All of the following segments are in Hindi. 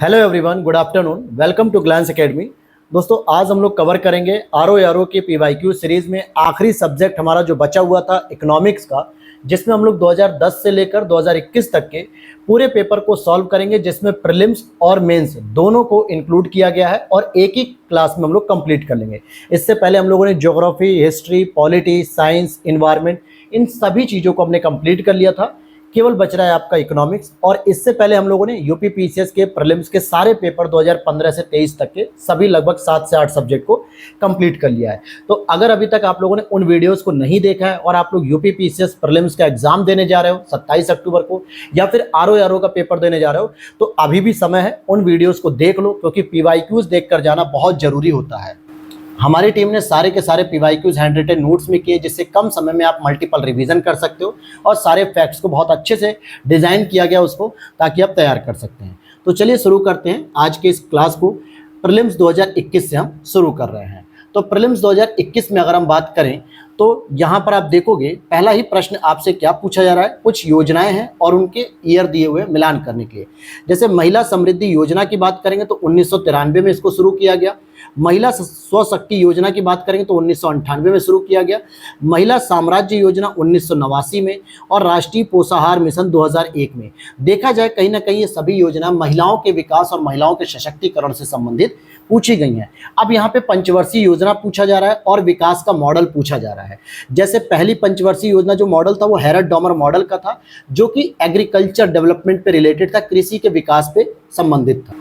Hello everyone, good afternoon, welcome to Glance Academy. दोस्तों, आज हम लोग कवर करेंगे आरओ के पीवाईक्यू सीरीज में आखिरी सब्जेक्ट हमारा जो बचा हुआ था इकोनॉमिक्स का, जिसमें हम लोग 2010 से लेकर 2021 तक के पूरे पेपर को सॉल्व करेंगे, जिसमें प्रीलिम्स और मेंस दोनों को इंक्लूड किया गया है और एक ही क्लास में हम लोग कंप्लीट कर लेंगे। इससे पहले हम लोगों ने geography, history, polity, science, environment, इन सभी चीज़ों को हमने कंप्लीट कर लिया था। केवल बच रहा है आपका इकोनॉमिक्स। और इससे पहले हम लोगों ने यूपी पीसीएस के प्रीलिम्स के सारे पेपर 2015 से 23 तक के सभी लगभग 7 से 8 सब्जेक्ट को कंप्लीट कर लिया है। तो अगर अभी तक आप लोगों ने उन वीडियोस को नहीं देखा है और आप लोग यूपी पीसीएस प्रीलिम्स का एग्जाम देने जा रहे हो 27 अक्टूबर को, या फिर आरओ का पेपर देने जा रहे हो, तो अभी भी समय है, उन वीडियोस को देख लो, क्योंकि पीवाईक्यूज देख कर जाना बहुत जरूरी होता है। हमारी टीम ने सारे के सारे पीवाईक्यूज हैंड रिटन नोट्स में किए, जिससे कम समय में आप मल्टीपल रिवीजन कर सकते हो और सारे फैक्ट्स को बहुत अच्छे से डिज़ाइन किया गया उसको, ताकि आप तैयार कर सकते हैं। तो चलिए शुरू करते हैं आज के इस क्लास को। प्रीलिम्स 2021 से हम शुरू कर रहे हैं। तो प्रीलिम्स 2021 में अगर हम बात करें तो यहाँ पर आप देखोगे पहला ही प्रश्न आपसे क्या पूछा जा रहा है, कुछ योजनाएं हैं और उनके ईयर दिए हुए मिलान करने के लिए। जैसे महिला समृद्धि योजना की बात करेंगे तो 1993 में इसको शुरू किया गया। महिला स्वशक्ति योजना की बात करेंगे तो 1998 में शुरू किया गया। महिला साम्राज्य योजना 1989 में, और राष्ट्रीय पोषाहार मिशन 2001 में। देखा जाए कहीं ना कहीं ये सभी योजना महिलाओं के विकास और महिलाओं के सशक्तिकरण से संबंधित पूछी गई हैं। अब यहाँ पे पंचवर्षीय योजना पूछा जा रहा है और विकास का मॉडल पूछा जा रहा है। जैसे पहली पंचवर्षीय योजना जो मॉडल था वो हैरल्ड डॉमर मॉडल का था, जो कि एग्रीकल्चर डेवलपमेंट पे रिलेटेड था, कृषि के विकास पे संबंधित था।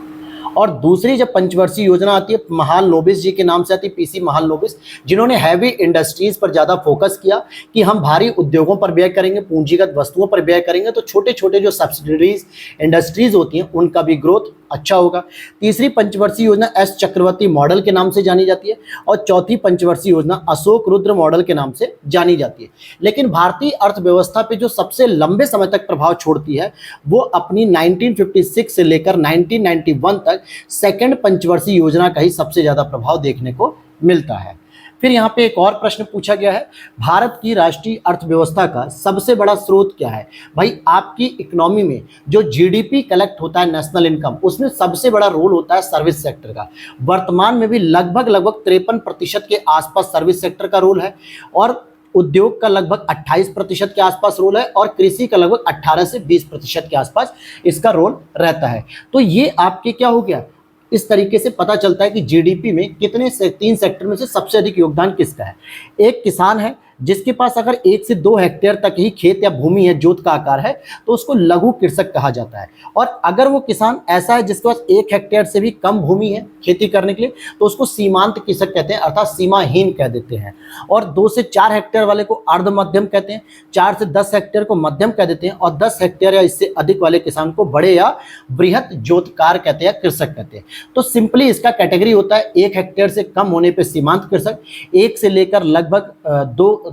और दूसरी जब पंचवर्षीय योजना आती है, महालनोबिस जी के नाम से आती है, पीसी महालनोबिस, जिन्होंने हैवी इंडस्ट्रीज पर ज़्यादा फोकस किया कि हम भारी उद्योगों पर व्यय करेंगे, पूंजीगत वस्तुओं पर व्यय करेंगे, तो छोटे छोटे जो सब्सिडरीज इंडस्ट्रीज होती हैं उनका भी ग्रोथ अच्छा होगा। तीसरी पंचवर्षीय योजना एस चक्रवर्ती मॉडल के नाम से जानी जाती है, और चौथी पंचवर्षीय योजना अशोक रुद्र मॉडल के नाम से जानी जाती है। लेकिन भारतीय अर्थव्यवस्था पे जो सबसे लंबे समय तक प्रभाव छोड़ती है वो अपनी 1956 से लेकर 1991 तक सेकंड पंचवर्षीय योजना का ही सबसे ज्यादा प्रभाव देखने को मिलता है। फिर यहाँ पे एक और प्रश्न पूछा गया है, भारत की राष्ट्रीय अर्थव्यवस्था का सबसे बड़ा स्रोत क्या है? भाई, आपकी इकोनॉमी में जो जीडीपी कलेक्ट होता है, नेशनल इनकम, उसमें सबसे बड़ा रोल होता है सर्विस सेक्टर का। वर्तमान में भी लगभग 53% के आसपास सर्विस सेक्टर का रोल है, और उद्योग का लगभग 28% के आसपास रोल है, और कृषि का लगभग 18 से 20% के आसपास इसका रोल रहता है। तो ये आपके क्या हो गया, इस तरीके से पता चलता है कि जीडीपी में कितने से 3 सेक्टर में से सबसे अधिक योगदान किसका है। एक किसान है जिसके पास अगर 1 से 2 हेक्टेयर तक ही खेत या भूमि है, जोत का आकार है, तो उसको लघु कृषक कहा जाता है। और अगर वो किसान ऐसा है जिसके पास 1 हेक्टेयर से भी कम भूमि है खेती करने के लिए, तो उसको सीमांत कृषक कहते हैं, अर्थात सीमाहीन कह देते हैं। और 2 से 4 हेक्टेयर वाले को अर्ध मध्यम कहते हैं, 4 से 10 हेक्टेयर को मध्यम कह देते हैं, और 10 हेक्टेयर या इससे अधिक वाले किसान को बड़े या बृहत जोतकार कहते हैं, कृषक कहते हैं। तो सिंपली इसका कैटेगरी होता है 1 हेक्टेयर से कम होने पर सीमांत कृषक, 1 से लेकर लगभग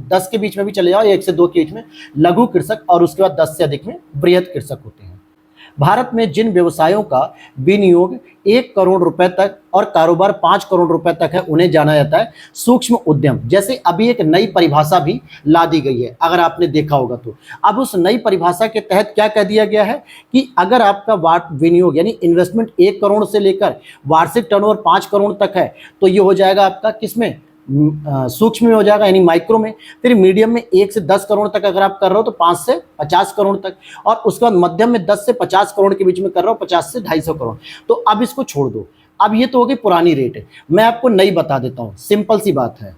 10 के बीच में भी चले जाओ, 1 से 2 के बीच में लघु कृषक, और उसके बाद 10 से अधिक में बृहत कृषक होते हैं। भारत में जिन व्यवसायों का विनियोग 1 करोड़ रुपए तक और कारोबार 5 करोड़ रुपए तक है, उन्हें जाना जाता है सूक्ष्म उद्यम। जैसे अभी एक नई परिभाषा भी ला दी गई है, अगर आपने देखा होगा तो। अब उस नई परिभाषा के तहत क्या कह दिया गया है कि अगर आपका विनियोग यानी इन्वेस्टमेंट 1 करोड़ से लेकर वार्षिक टर्नओवर 5 करोड़ तक है, तो ये हो जाएगा आपका किसमें, सूक्ष्म में हो जाएगा, यानी माइक्रो में। फिर मीडियम में 1 से 10 करोड़ तक अगर आप कर रहे हो तो 5 से 50 करोड़ तक, और उसके बाद मध्यम में 10 से 50 करोड़ के बीच में कर रहे हो, 50 से 250 करोड़। तो अब इसको छोड़ दो। अब ये तो हो गई पुरानी रेट है, मैं आपको नई बता देता हूँ, सिंपल सी बात है।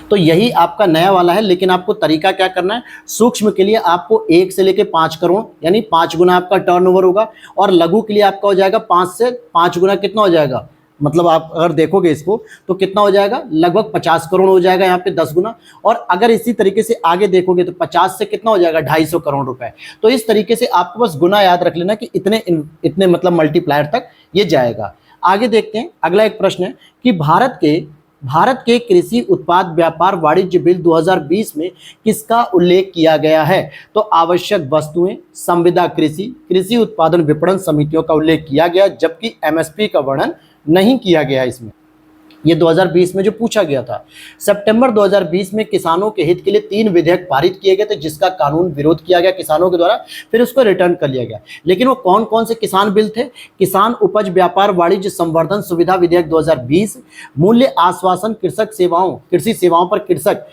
तो यही आपका नया वाला है, लेकिन आपको तरीका क्या करना है, सूक्ष्म के लिए आपको 1 से लेके 5 करोड़ यानी 5 गुना आपका टर्नओवर होगा, और लघु के लिए आपका हो जाएगा 5 से 5 गुना, कितना हो जाएगा, मतलब आप अगर देखोगे इसको तो कितना हो जाएगा, लगभग 50 करोड़ हो जाएगा यहाँ पे 10 गुना। और अगर इसी तरीके से आगे देखोगे तो 50 से कितना हो जाएगा, 250 करोड़ रुपए। तो इस तरीके से आपको बस गुना याद रख लेना कि इतने मतलब मल्टीप्लायर तक ये जाएगा। आगे देखते हैं, अगला एक प्रश्न है कि भारत के कृषि उत्पाद व्यापार वाणिज्य बिल 2020 में किसका उल्लेख किया गया है? तो आवश्यक वस्तुएं, संविदा कृषि उत्पादन विपणन समितियों का उल्लेख किया गया, जबकि एमएसपी का वर्णन नहीं किया गया इसमें। ये 2020 में जो पूछा गया था। सितंबर 2020 में किसानों के हित के लिए 3 विधेयक पारित किए गए थे, जिसका कानून विरोध किया गया किसानों के द्वारा, फिर उसको रिटर्न कर लिया गया। लेकिन वो कौन कौन से किसान बिल थे? किसान उपज व्यापार वाणिज्य संवर्धन सुविधा विधेयक 2020, मूल्य आश्वासन कृषि सेवाओं पर कृषक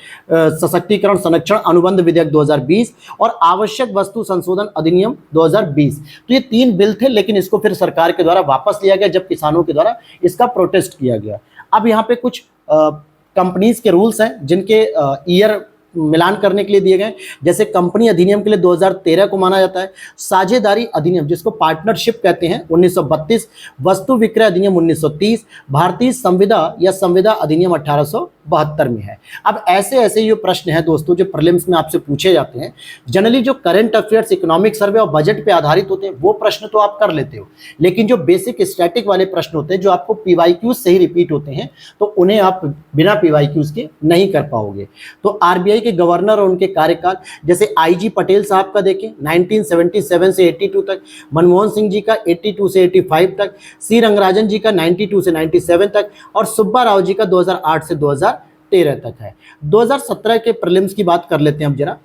सशक्तिकरण संरक्षण अनुबंध विधेयक 2020 और आवश्यक वस्तु संशोधन अधिनियम 2020। तो ये 3 बिल थे, लेकिन इसको फिर सरकार के द्वारा वापस लिया गया जब किसानों के द्वारा इसका प्रोटेस्ट किया गया। अब यहाँ पे कुछ कंपनीज के रूल्स हैं जिनके ईयर मिलान करने के लिए दिए गए, जैसे कंपनी अधिनियम के लिए 2013 को माना जाता है, साझेदारी अधिनियम जिसको पार्टनरशिप कहते हैं 1932, वस्तु विक्रय अधिनियम 1930, भारतीय संविदा या संविदा अधिनियम 1872 में है। अब ऐसे ऐसे ये प्रश्न हैं दोस्तों जो प्रीलिम्स में आपसे पूछे जाते हैं। जनरली जो करंट अफेयर्स, इकोनॉमिक सर्वे और बजट पे आधारित होते हैं वो प्रश्न तो आप कर लेते हो, लेकिन जो बेसिक स्टैटिक वाले प्रश्न होते हैं जो आपको पीवाईक्यूज से ही रिपीट होते हैं, तो उन्हें आप बिना पीवाईक्यूज के नहीं कर पाओगे। तो आरबीआई के गवर्नर और उनके कार्यकाल, जैसे आईजी पटेल साहब का देखें 1977 से 82 तक, मनमोहन सिंह जी का 82 से 85 तक, सी रंगराजन जी का 92 से 97 तक और सुब्बा राव जी का 2008 से 2013 तक है। 2017 के प्रीलिम्स की बात कर लेते हैं अब जरा।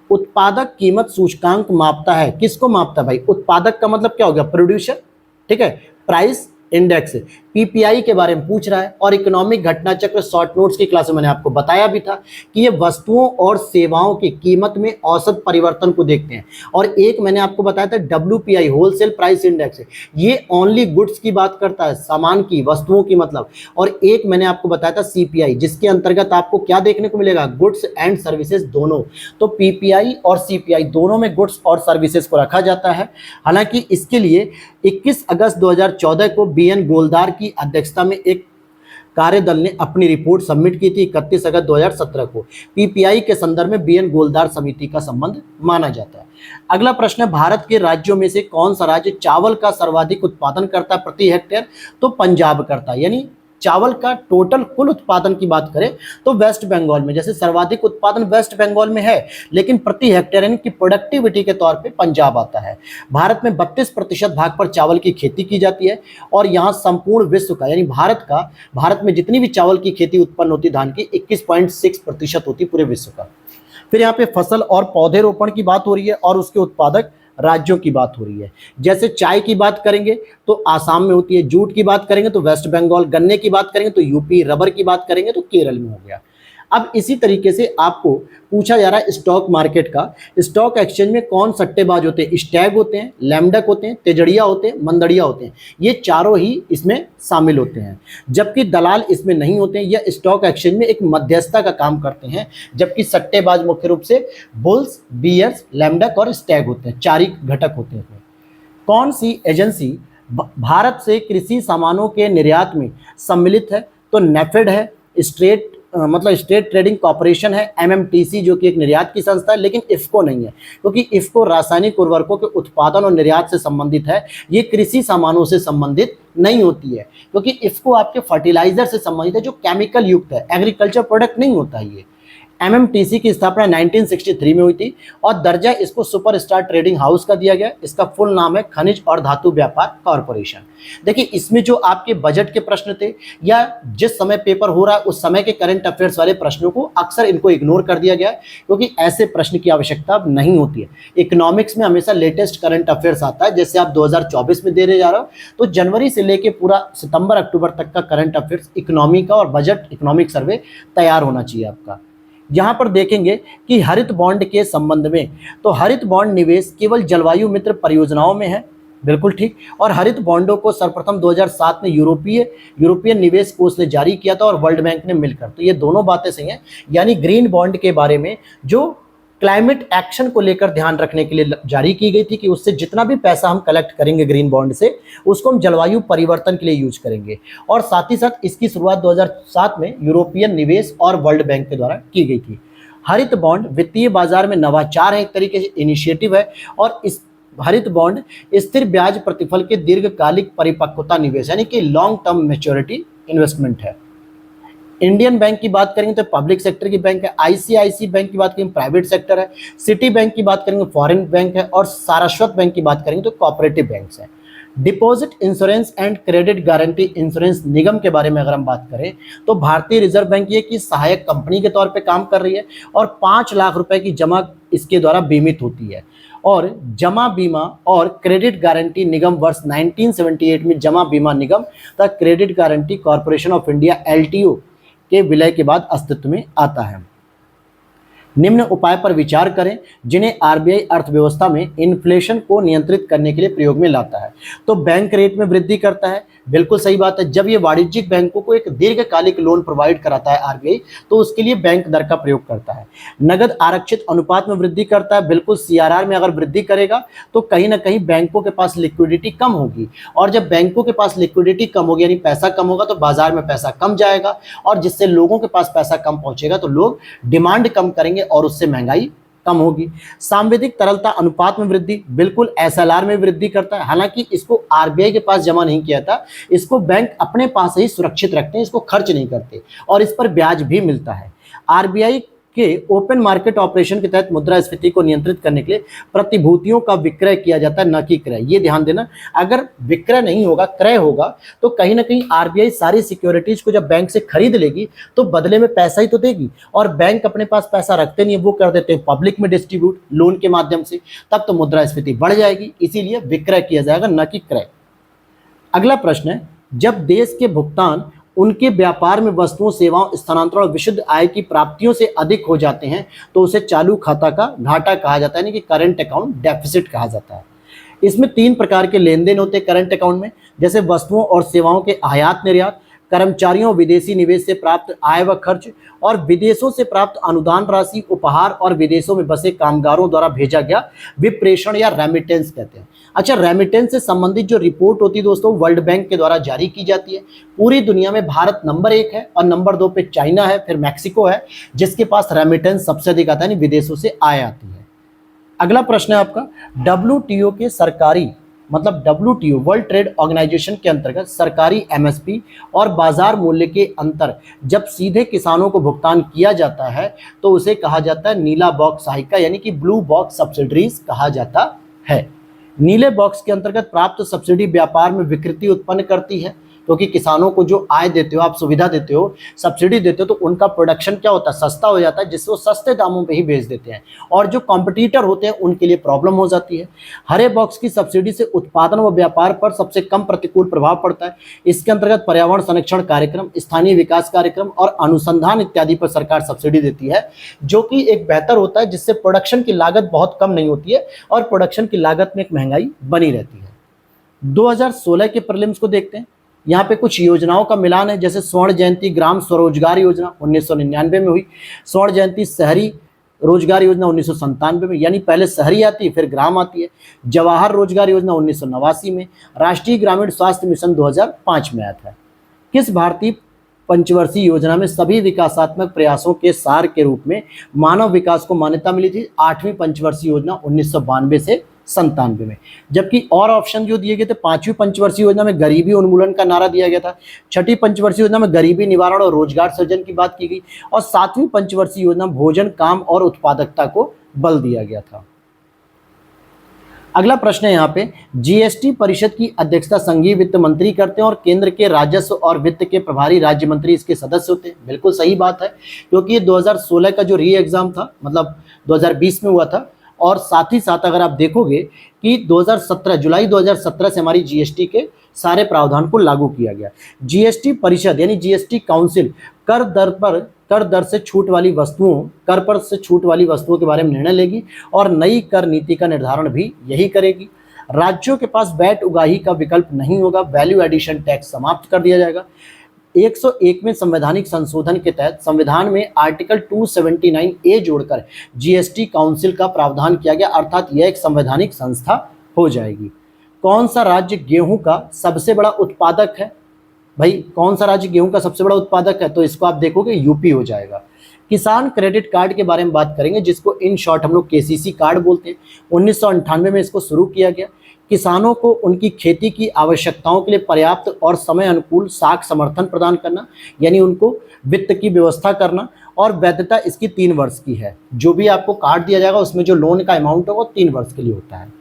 उत्पादक कीमत सूचकांक मापता है, किसको मापता है भाई? उत्पादक का मतलब क्या हो गया? प्रोड्यूसर, ठीक है। प्राइस इंडेक्स पीपीआई के बारे में पूछ रहा है। और इकोनॉमिक घटना चक्र शॉर्ट नोट्स की क्लास में मैंने आपको बताया भी था कि ये वस्तुओं और सेवाओं की कीमत में औसत परिवर्तन को देखते हैं। और एक मैंने आपको बताया था डब्ल्यूपीआई होलसेल प्राइस इंडेक्स, ये ओनली गुड्स की बात करता है, सामान की, वस्तुओं की मतलब। और एक मैंने आपको बताया था सीपीआई, जिसके अंतर्गत आपको क्या देखने को मिलेगा? गुड्स एंड सर्विसेज दोनों। तो पीपीआई और सीपीआई दोनों में गुड्स और सर्विसेज को रखा जाता है। हालांकि इसके लिए 21 अगस्त 2014 को बीएन गोलदार की अध्यक्षता में एक कार्यदल ने अपनी रिपोर्ट सबमिट की थी 31 अगस्त 2017 को। पीपीआई के संदर्भ में बीएन गोलदार समिति का संबंध माना जाता है। अगला प्रश्न है, भारत के राज्यों में से कौन सा राज्य चावल का सर्वाधिक उत्पादन करता है प्रति हेक्टेयर? तो पंजाब करता है। यानी चावल का टोटल कुल उत्पादन की बात करें तो वेस्ट बंगाल में, जैसे सर्वाधिक उत्पादन वेस्ट बंगाल में है, लेकिन प्रति हेक्टेयर की प्रोडक्टिविटी के तौर पे पंजाब आता है। भारत में 32% भाग पर चावल की खेती की जाती है और यहाँ संपूर्ण विश्व का, यानी भारत में जितनी भी चावल की खेती उत्पन्न होती धान की 21.6% होती पूरे विश्व का। फिर यहाँ पे फसल और पौधे रोपण की बात हो रही है और उसके उत्पादक राज्यों की बात हो रही है। जैसे चाय की बात करेंगे तो आसाम में होती है, जूट की बात करेंगे तो वेस्ट बंगाल, गन्ने की बात करेंगे तो यूपी, रबर की बात करेंगे तो केरल में हो गया। अब इसी तरीके से आपको पूछा जा रहा है स्टॉक मार्केट का। स्टॉक एक्सचेंज में कौन सट्टेबाज होते हैं? स्टैग होते हैं, लैम्डक होते हैं, तेजड़िया होते हैं, मंदड़िया होते हैं। ये चारों ही इसमें शामिल होते हैं, जबकि दलाल इसमें नहीं होते हैं। यह स्टॉक एक्सचेंज में एक मध्यस्थता का काम करते हैं, जबकि सट्टेबाज मुख्य रूप से बुल्स, बियर्स, लैम्डक और स्टैग होते हैं। 4 ही घटक होते हैं। कौन सी एजेंसी भारत से कृषि सामानों के निर्यात में सम्मिलित है? तो नेफेड है, स्टेट ट्रेडिंग कॉर्पोरेशन है, एमएमटीसी जो कि एक निर्यात की संस्था है, लेकिन इफ्को नहीं है, क्योंकि इफ्को रासायनिक उर्वरकों के उत्पादन और निर्यात से संबंधित है। ये कृषि सामानों से संबंधित नहीं होती है, क्योंकि इफ्को आपके फर्टिलाइजर से संबंधित है जो केमिकल युक्त है, एग्रीकल्चर प्रोडक्ट नहीं होता है ये। एमएमटीसी की स्थापना 1963 में हुई थी और दर्जा इसको सुपरस्टार ट्रेडिंग हाउस का दिया गया। इसका फुल नाम है खनिज और धातु व्यापार कॉरपोरेशन। देखिए, इसमें जो आपके बजट के प्रश्न थे या जिस समय पेपर हो रहा है उस समय के करंट अफेयर्स वाले प्रश्नों को अक्सर इनको इग्नोर कर दिया गया है, क्योंकि ऐसे प्रश्न की आवश्यकता अब नहीं होती है। इकोनॉमिक्स में हमेशा लेटेस्ट करंट अफेयर्स आता है। जैसे आप 2024 में देने जा रहे हो तो जनवरी से लेके पूरा सितंबर अक्टूबर तक का करंट अफेयर्स इकोनॉमी का और बजट इकोनॉमिक सर्वे तैयार होना चाहिए आपका। यहाँ पर देखेंगे कि हरित बॉन्ड के संबंध में, तो हरित बॉन्ड निवेश केवल जलवायु मित्र परियोजनाओं में है, बिल्कुल ठीक। और हरित बॉन्डों को सर्वप्रथम 2007 में यूरोपियन निवेश कोष ने जारी किया था और वर्ल्ड बैंक ने मिलकर। तो ये दोनों बातें सही हैं। यानी ग्रीन बॉन्ड के बारे में जो क्लाइमेट एक्शन को लेकर ध्यान रखने के लिए जारी की गई थी कि उससे जितना भी पैसा हम कलेक्ट करेंगे ग्रीन बॉन्ड से, उसको हम जलवायु परिवर्तन के लिए यूज करेंगे। और साथ ही साथ इसकी शुरुआत 2007 में यूरोपियन निवेश और वर्ल्ड बैंक के द्वारा की गई थी। हरित बॉन्ड वित्तीय बाजार में नवाचार है, एक तरीके से इनिशिएटिव है। और इस हरित बॉन्ड स्थिर ब्याज प्रतिफल के दीर्घकालिक परिपक्वता निवेश, यानी कि लॉन्ग टर्म मैच्योरिटी इन्वेस्टमेंट है। इंडियन बैंक की बात करेंगे तो पब्लिक सेक्टर की बैंक है। आईसीआईसी बैंक की बात करेंगे प्राइवेट सेक्टर है। सिटी बैंक की बात करेंगे फॉरेन बैंक है। और सारस्वत बैंक की बात करेंगे तो कोऑपरेटिव बैंक्स हैं। Deposit insurance and credit guarantee insurance निगम के बारे में अगर हम बात करें तो भारतीय रिजर्व बैंक ये की सहायक कंपनी के तौर पे काम कर रही है और 5 लाख रुपए की जमा इसके द्वारा बीमित होती है। और जमा बीमा और क्रेडिट गारंटी निगम वर्ष 1978 में जमा बीमा निगम तथा credit guarantee corporation of India LTO के विलय के बाद अस्तित्व में आता है। निम्न उपाय पर विचार करें जिन्हें आरबीआई अर्थव्यवस्था में इन्फ्लेशन को नियंत्रित करने के लिए प्रयोग में लाता है। तो बैंक रेट में वृद्धि करता है, बिल्कुल सही बात है। जब ये वाणिज्यिक बैंकों को एक दीर्घकालिक लोन प्रोवाइड कराता है आरबीआई, तो उसके लिए बैंक दर का प्रयोग करता है। नगद आरक्षित अनुपात में वृद्धि करता है, बिल्कुल सीआरआर में अगर वृद्धि करेगा तो कहीं ना कहीं बैंकों के पास लिक्विडिटी कम होगी, और जब बैंकों के पास लिक्विडिटी कम होगी यानी पैसा कम होगा तो बाजार में पैसा कम जाएगा, और जिससे लोगों के पास पैसा कम पहुंचेगा तो लोग डिमांड कम करेंगे और उससे महंगाई कम होगी। सांविधिक तरलता अनुपात में वृद्धि, बिल्कुल एसएलआर में वृद्धि करता है। हालांकि इसको आरबीआई के पास जमा नहीं किया था, इसको बैंक अपने पास ही सुरक्षित रखते हैं, इसको खर्च नहीं करते और इस पर ब्याज भी मिलता है। आरबीआई के ओपन मार्केट ऑपरेशन के तहत मुद्रास्फीति को नियंत्रित करने के लिए प्रतिभूतियों का विक्रय किया जाता है, न कि क्रय। ये ध्यान देना, अगर विक्रय नहीं होगा क्रय होगा तो कहीं ना कहीं आरबीआई सारी सिक्योरिटीज को जब बैंक से खरीद लेगी तो बदले में पैसा ही तो देगी, और बैंक अपने पास पैसा रखते नहीं है, वो कर देते हैं पब्लिक में डिस्ट्रीब्यूट लोन के माध्यम से, तब तो मुद्रास्फीति बढ़ जाएगी। इसीलिए विक्रय किया जाएगा, न कि क्रय। अगला प्रश्न है, जब देश के भुगतान उनके व्यापार में वस्तुओं सेवाओं स्थानांतरण और विशुद्ध आय की प्राप्तियों से अधिक हो जाते हैं तो उसे चालू खाता का घाटा कहा जाता है, यानी कि करंट अकाउंट डेफिसिट कहा जाता है। इसमें 3 प्रकार के लेन देन होते हैं करंट अकाउंट में, जैसे वस्तुओं और सेवाओं के आयात निर्यात, कर्मचारियों विदेशी निवेश से प्राप्त आय व खर्च, और विदेशों से प्राप्त अनुदान राशि, उपहार और विदेशों में बसे कामगारों द्वारा भेजा गया विप्रेषण या रेमिटेंस कहते हैं। अच्छा, रेमिटेंस से संबंधित जो रिपोर्ट होती है दोस्तों वर्ल्ड बैंक के द्वारा जारी की जाती है। पूरी दुनिया में भारत नंबर 1 है और नंबर 2 पे चाइना है, फिर मैक्सिको है, जिसके पास रेमिटेंस सबसे अधिक आता है, यानी विदेशों से आय आती है। अगला प्रश्न है आपका, डब्ल्यूटीओ के सरकारी डब्ल्यूटीओ वर्ल्ड ट्रेड ऑर्गेनाइजेशन के अंतर्गत सरकारी एमएसपी और बाजार मूल्य के अंतर जब सीधे किसानों को भुगतान किया जाता है तो उसे कहा जाता है नीला बॉक्स सहायिका, यानी कि ब्लू बॉक्स सब्सिडीज कहा जाता है। नीले बॉक्स के अंतर्गत प्राप्त सब्सिडी व्यापार में विकृति उत्पन्न करती है, क्योंकि किसानों को जो आय देते हो, आप सुविधा देते हो, सब्सिडी देते हो, तो उनका प्रोडक्शन क्या होता है, सस्ता हो जाता है, जिससे वो सस्ते दामों पे ही बेच देते हैं, और जो कॉम्पिटिटर होते हैं उनके लिए प्रॉब्लम हो जाती है। हरे बॉक्स की सब्सिडी से उत्पादन व व्यापार पर सबसे कम प्रतिकूल प्रभाव पड़ता है। इसके अंतर्गत पर्यावरण संरक्षण कार्यक्रम, स्थानीय विकास कार्यक्रम और अनुसंधान इत्यादि पर सरकार सब्सिडी देती है, जो कि एक बेहतर होता है, जिससे प्रोडक्शन की लागत बहुत कम नहीं होती है और प्रोडक्शन की लागत में एक महंगाई बनी रहती है। 2016 के प्रीलिम्स को देखते हैं। यहाँ पे कुछ योजनाओं का मिलान है, जैसे स्वर्ण जयंती ग्राम स्वरोजगार योजना 1999 में हुई, स्वर्ण जयंती शहरी रोजगार योजना 1997 में, यानी पहले शहरी आती है फिर ग्राम आती है। जवाहर रोजगार योजना 1989 में, राष्ट्रीय ग्रामीण स्वास्थ्य मिशन 2005 में आया था। किस भारतीय पंचवर्षीय योजना में सभी विकासात्मक प्रयासों के सार के रूप में मानव विकास को मान्यता मिली थी? 8वीं पंचवर्षीय योजना 1992 से 97 में। जबकि और ऑप्शन जो दिए गए थे, 5वीं पंचवर्षीय योजना में गरीबी उन्मूलन का नारा दिया गया था, 6ठी पंचवर्षीय योजना में गरीबी निवारण और रोजगार सृजन की बात की गई, और 7वीं पंचवर्षीय योजना भोजन, काम और उत्पादकता को बल दिया गया था। अगला प्रश्न है यहाँ पे, जीएसटी परिषद की अध्यक्षता संघीय वित्त मंत्री करते हैं और केंद्र के राजस्व और वित्त के प्रभारी राज्य मंत्री इसके सदस्य होते हैं। बिल्कुल सही बात है, क्योंकि ये 2016 का जो री एग्जाम था, मतलब 2020 में हुआ था, और साथ ही साथ अगर आप देखोगे कि 2017 जुलाई 2017 से हमारी जीएसटी के सारे प्रावधान को लागू किया गया। जीएसटी परिषद यानी जीएसटी काउंसिल कर दर से छूट वाली वस्तुओं के बारे में निर्णय लेगी और नई कर नीति का निर्धारण भी यही करेगी। राज्यों के पास वैट उगाही का विकल्प नहीं होगा, वैल्यू एडिशन टैक्स समाप्त कर दिया जाएगा। 101वें संवैधानिक संशोधन के तहत संविधान में आर्टिकल 279A जोड़कर जीएसटी काउंसिल का प्रावधान किया गया, अर्थात यह एक संवैधानिक संस्था हो जाएगी। कौन सा राज्य गेहूं का सबसे बड़ा उत्पादक है? भाई कौन सा राज्य गेहूं का सबसे बड़ा उत्पादक है? तो इसको आप देखोगे यूपी हो जाएगा। किसान क्रेडिट कार्ड के बारे में बात करेंगे, जिसको इन शॉर्ट हम लोग केसीसी कार्ड बोलते हैं। 1998 में इसको शुरू किया गया। किसानों को उनकी खेती की आवश्यकताओं के लिए पर्याप्त और समय अनुकूल साख समर्थन प्रदान करना, यानी उनको वित्त की व्यवस्था करना, और वैधता इसकी 3 वर्ष की है। जो भी आपको कार्ड दिया जाएगा उसमें जो लोन का अमाउंट होगा वो 3 वर्ष के लिए होता है।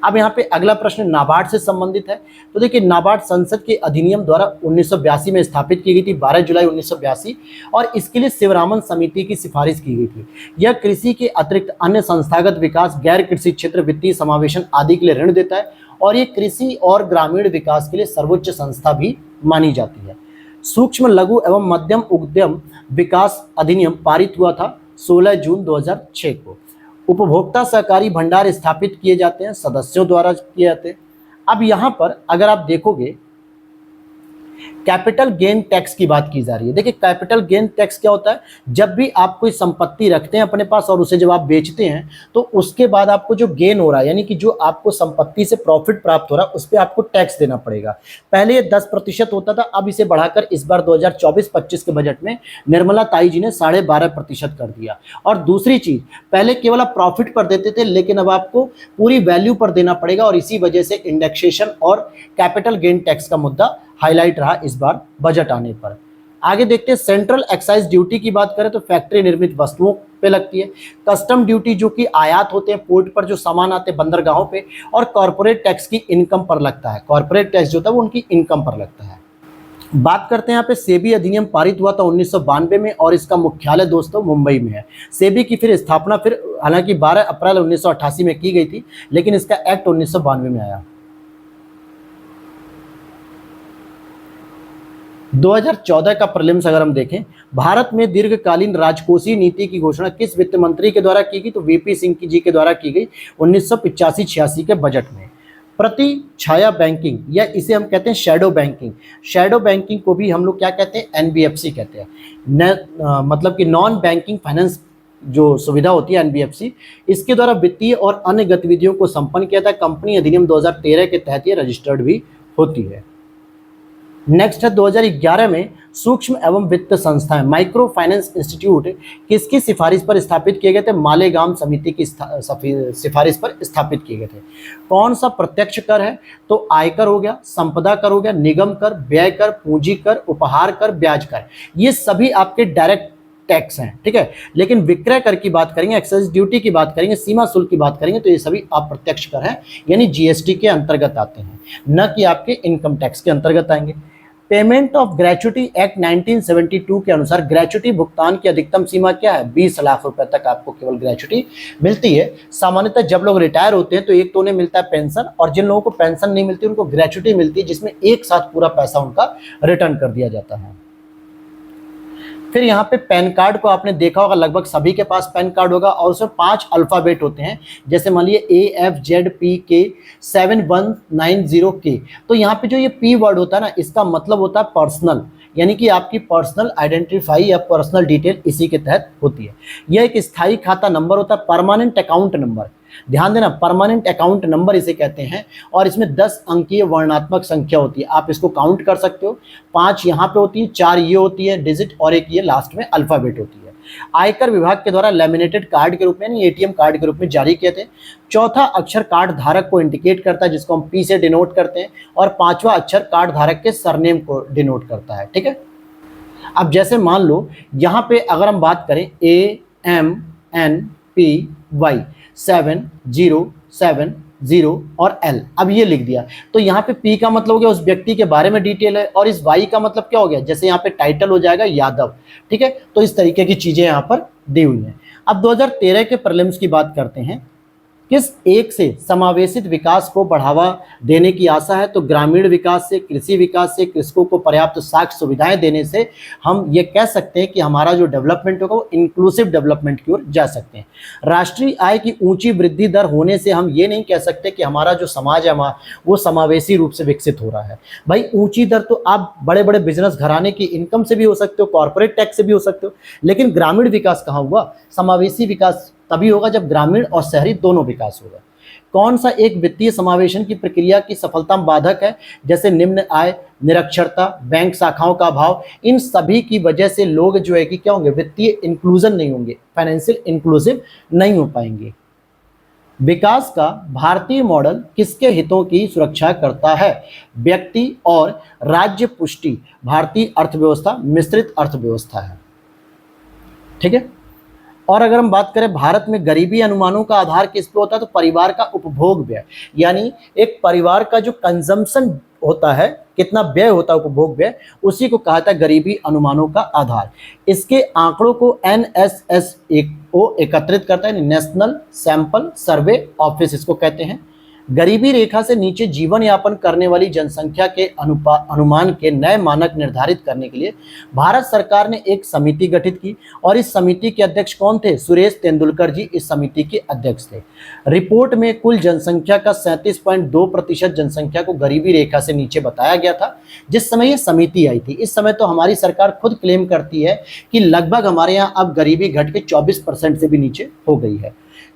अब यहाँ पे अगला प्रश्न नाबार्ड से संबंधित है। तो देखिए, नाबार्ड संसद के अधिनियम द्वारा 1982 में स्थापित की गई थी, 12 जुलाई 1982, और इसके लिए शिवरामन समिति की सिफारिश की गई थी। यह कृषि के अतिरिक्त अन्य संस्थागत विकास, गैर कृषि क्षेत्र, वित्तीय समावेशन आदि के लिए ऋण देता है, और ये कृषि और ग्रामीण विकास के लिए सर्वोच्च संस्था भी मानी जाती है। सूक्ष्म, लघु एवं मध्यम उद्यम विकास अधिनियम पारित हुआ था 16 जून 2006 को। उपभोक्ता सहकारी भंडार स्थापित किए जाते हैं, सदस्यों द्वारा किए जाते हैं। अब यहां पर अगर आप देखोगे, कैपिटल गेन टैक्स की बात की जा रही है। देखिए, कैपिटल गेन टैक्स क्या होता है? जब भी आप कोई संपत्ति रखते हैं अपने पास और उसे जब आप बेचते हैं, तो उसके बाद आपको जो गेन हो रहा है, यानी कि जो आपको संपत्ति से प्रॉफिट प्राप्त हो रहा है, उस पर आपको टैक्स देना पड़ेगा। पहले ये 10% होता था, अब इसे बढ़ाकर इस बार 2024-25 के बजट में निर्मला ताई जी ने 12.5% कर दिया। और दूसरी चीज, पहले केवल आप प्रॉफिट पर देते थे, लेकिन अब आपको पूरी वैल्यू पर देना पड़ेगा, और इसी वजह से इंडेक्सेशन और कैपिटल गेन टैक्स का मुद्दा हाईलाइट रहा इस बार बजट आने पर। आगे देखते हैं, सेंट्रल एक्साइज ड्यूटी की बात करें तो फैक्ट्री निर्मित वस्तुओं पे लगती है। कस्टम ड्यूटी जो कि आयात होते हैं पोर्ट पर, जो सामान आते हैं बंदरगाहों पे, और कॉर्पोरेट टैक्स की इनकम पर लगता है। कॉर्पोरेट टैक्स जो होता है वो उनकी इनकम पर लगता है। बात करते हैं यहाँ पे, सेबी अधिनियम पारित हुआ था 1992 में, और इसका मुख्यालय दोस्तों मुंबई में है। सेबी की फिर स्थापना फिर हालांकि 12 अप्रैल 1988 में की गई थी, लेकिन इसका एक्ट 1992 में आया। 2014 का प्रीलिम्स अगर हम देखें, भारत में दीर्घकालीन राजकोषीय नीति की घोषणा किस वित्त मंत्री के द्वारा की गई? तो वीपी सिंह जी के द्वारा की गई 1985-86 के बजट में। प्रति छाया बैंकिंग, या इसे हम कहते हैं शैडो बैंकिंग। शैडो बैंकिंग को भी हम लोग क्या कहते हैं? एनबीएफसी कहते हैं। मतलब कि नॉन बैंकिंग फाइनेंस जो सुविधा होती है एनबीएफसी, इसके द्वारा वित्तीय और अन्य गतिविधियों को संपन्न किया था। कंपनी अधिनियम 2013 के तहत ये रजिस्टर्ड भी होती है। नेक्स्ट है, 2011 में सूक्ष्म एवं वित्त संस्थाएं, माइक्रो फाइनेंस इंस्टीट्यूट किसकी सिफारिश पर स्थापित किए गए थे? मालेगाम समिति की सिफारिश पर स्थापित किए गए थे। कौन सा प्रत्यक्ष कर है? तो आयकर हो गया, संपदा कर हो गया, निगम कर, व्यय कर, पूंजी कर, उपहार कर, ब्याज कर, ये सभी आपके डायरेक्ट टैक्स हैं, ठीक है। लेकिन विक्रय कर की बात करेंगे, एक्साइज ड्यूटी की बात करेंगे, सीमा शुल्क की बात करेंगे, तो ये सभी अप्रत्यक्ष कर हैं, यानी जीएसटी के अंतर्गत आते हैं, न कि आपके इनकम टैक्स के अंतर्गत आएंगे। पेमेंट ऑफ ग्रेचुटी एक्ट 1972 के अनुसार ग्रेचुटी भुगतान की अधिकतम सीमा क्या है? 20 लाख रुपए तक आपको केवल ग्रेचुटी मिलती है। सामान्यतः जब लोग रिटायर होते हैं तो एक तो उन्हें मिलता है पेंशन, और जिन लोगों को पेंशन नहीं मिलती उनको ग्रेचुटी मिलती है, जिसमें एक साथ पूरा पैसा उनका रिटर्न कर दिया जाता है। फिर यहाँ पे पैन कार्ड को आपने देखा होगा, लगभग सभी के पास पैन कार्ड होगा, और उसमें 5 अल्फाबेट होते हैं, जैसे मान लीजिए AFZPK 7190K। तो यहाँ पे जो ये P वर्ड होता है ना, इसका मतलब होता है पर्सनल, यानी कि आपकी पर्सनल आइडेंटिफाई या पर्सनल डिटेल इसी के तहत होती है। यह एक स्थायी खाता नंबर होता है, परमानेंट अकाउंट नंबर, ध्यान देना, परमानेंट अकाउंट नंबर इसे कहते हैं, और इसमें 10 अंकीय वर्णात्मक संख्या होती है। आप इसको काउंट कर सकते हो, 5 यहाँ पे होती है, 4 ये होती है डिजिट, और एक ये लास्ट में अल्फाबेट होती है। आयकर विभाग के द्वारा लैमिनेटेड कार्ड के रूप में, एटीएम कार्ड के रूप में जारी किए थे। चौथा अक्षर कार्ड धारक को इंडिकेट करता है, जिसको हम P से डिनोट करते हैं, और 5वां अक्षर कार्ड धारक के सरनेम को डिनोट करता है, ठीक है। अब जैसे मान लो यहाँ पे अगर हम बात करें AMNPY 7070 और L, अब ये लिख दिया, तो यहाँ पे P का मतलब हो गया उस व्यक्ति के बारे में डिटेल है, और इस Y का मतलब क्या हो गया? जैसे यहाँ पे टाइटल हो जाएगा यादव, ठीक है। तो इस तरीके की चीजें यहाँ पर दी हुई हैं। अब 2013 के प्रीलिम्स की बात करते हैं, किस एक से समावेशित विकास को बढ़ावा देने की आशा है? तो ग्रामीण विकास से, कृषि विकास से, कृषकों को पर्याप्त साक्ष्य सुविधाएं देने से हम ये कह सकते हैं कि हमारा जो डेवलपमेंट होगा वो इंक्लूसिव डेवलपमेंट की ओर जा सकते हैं। राष्ट्रीय आय की ऊंची वृद्धि दर होने से हम ये नहीं कह सकते कि हमारा जो समाज है वो समावेशी रूप से विकसित हो रहा है। भाई ऊंची दर तो आप बड़े बड़े बिजनेस घराने की इनकम से भी हो सकते हो, कॉर्पोरेट टैक्स से भी हो सकते हो, लेकिन ग्रामीण विकास कहाँ हुआ? समावेशी विकास तभी होगा जब ग्रामीण और शहरी दोनों विकास होगा। कौन सा एक वित्तीय समावेशन की प्रक्रिया की सफलता में बाधक है? जैसे निम्न आय, निरक्षरता, बैंक शाखाओं का अभाव, इन सभी की वजह से लोग जो है कि क्या होंगे? वित्तीय इंक्लूजन नहीं होंगे, फाइनेंशियल इंक्लूसिव नहीं हो पाएंगे। विकास का भारतीय मॉडल किसके हितों की सुरक्षा करता है? व्यक्ति और राज्य पुष्टि। भारतीय अर्थव्यवस्था मिश्रित अर्थव्यवस्था है, ठीक है। और अगर हम बात करें भारत में गरीबी अनुमानों का आधार किस पे होता है, तो परिवार का उपभोग व्यय, यानी एक परिवार का जो कंजम्पशन होता है, कितना व्यय होता है उपभोग व्यय, उसी को कहा था गरीबी अनुमानों का आधार। इसके आंकड़ों को NSSO एकत्रित करता है, नेशनल सैंपल सर्वे ऑफिस इसको कहते हैं। गरीबी रेखा से नीचे जीवन यापन करने वाली जनसंख्या के अनुमान के नए मानक निर्धारित करने के लिए भारत सरकार ने एक समिति गठित की, और इस समिति के अध्यक्ष कौन थे? सुरेश तेंदुलकर जी इस समिति के अध्यक्ष थे। रिपोर्ट में कुल जनसंख्या का 37.2% जनसंख्या को गरीबी रेखा से नीचे बताया गया था जिस समय ये समिति आई थी। इस समय तो हमारी सरकार खुद क्लेम करती है कि लगभग हमारे यहाँ अब गरीबी घट के 24% से भी नीचे हो गई है।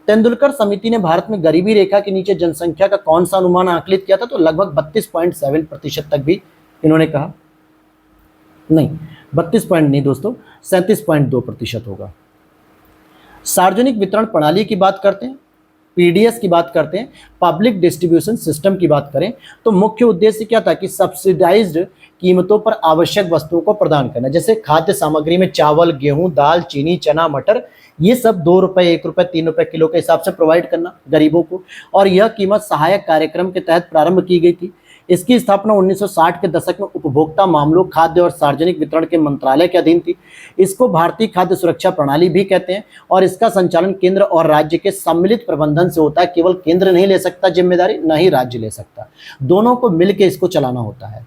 तेंदुलकर समिति ने भारत में गरीबी रेखा के नीचे जनसंख्या का कौन सा अनुमान आकलित किया था? तो लगभग 32.7% तक भी इन्होंने कहा, नहीं 32 पॉइंट नहीं दोस्तों, 37.2% होगा। सार्वजनिक वितरण प्रणाली की बात करते हैं, PDS की बात करते हैं, पब्लिक डिस्ट्रीब्यूशन सिस्टम की बात करें, तो मुख्य उद्देश्य क्या था कि सब्सिडाइज्ड कीमतों पर आवश्यक वस्तुओं को प्रदान करना, जैसे खाद्य सामग्री में चावल, गेहूं, दाल, चीनी, चना, मटर, ये सब 2 रुपये, 1 रुपये, 3 रुपये किलो के हिसाब से प्रोवाइड करना गरीबों को। और यह कीमत सहायक कार्यक्रम के तहत प्रारंभ की गई थी। इसकी स्थापना 1960 के दशक में उपभोक्ता मामलों, खाद्य और सार्वजनिक वितरण के मंत्रालय के अधीन थी। इसको भारतीय खाद्य सुरक्षा प्रणाली भी कहते हैं, और इसका संचालन केंद्र और राज्य के सम्मिलित प्रबंधन से होता है। केवल केंद्र नहीं ले सकता जिम्मेदारी, न ही राज्य ले सकता, दोनों को मिलकर इसको चलाना होता है।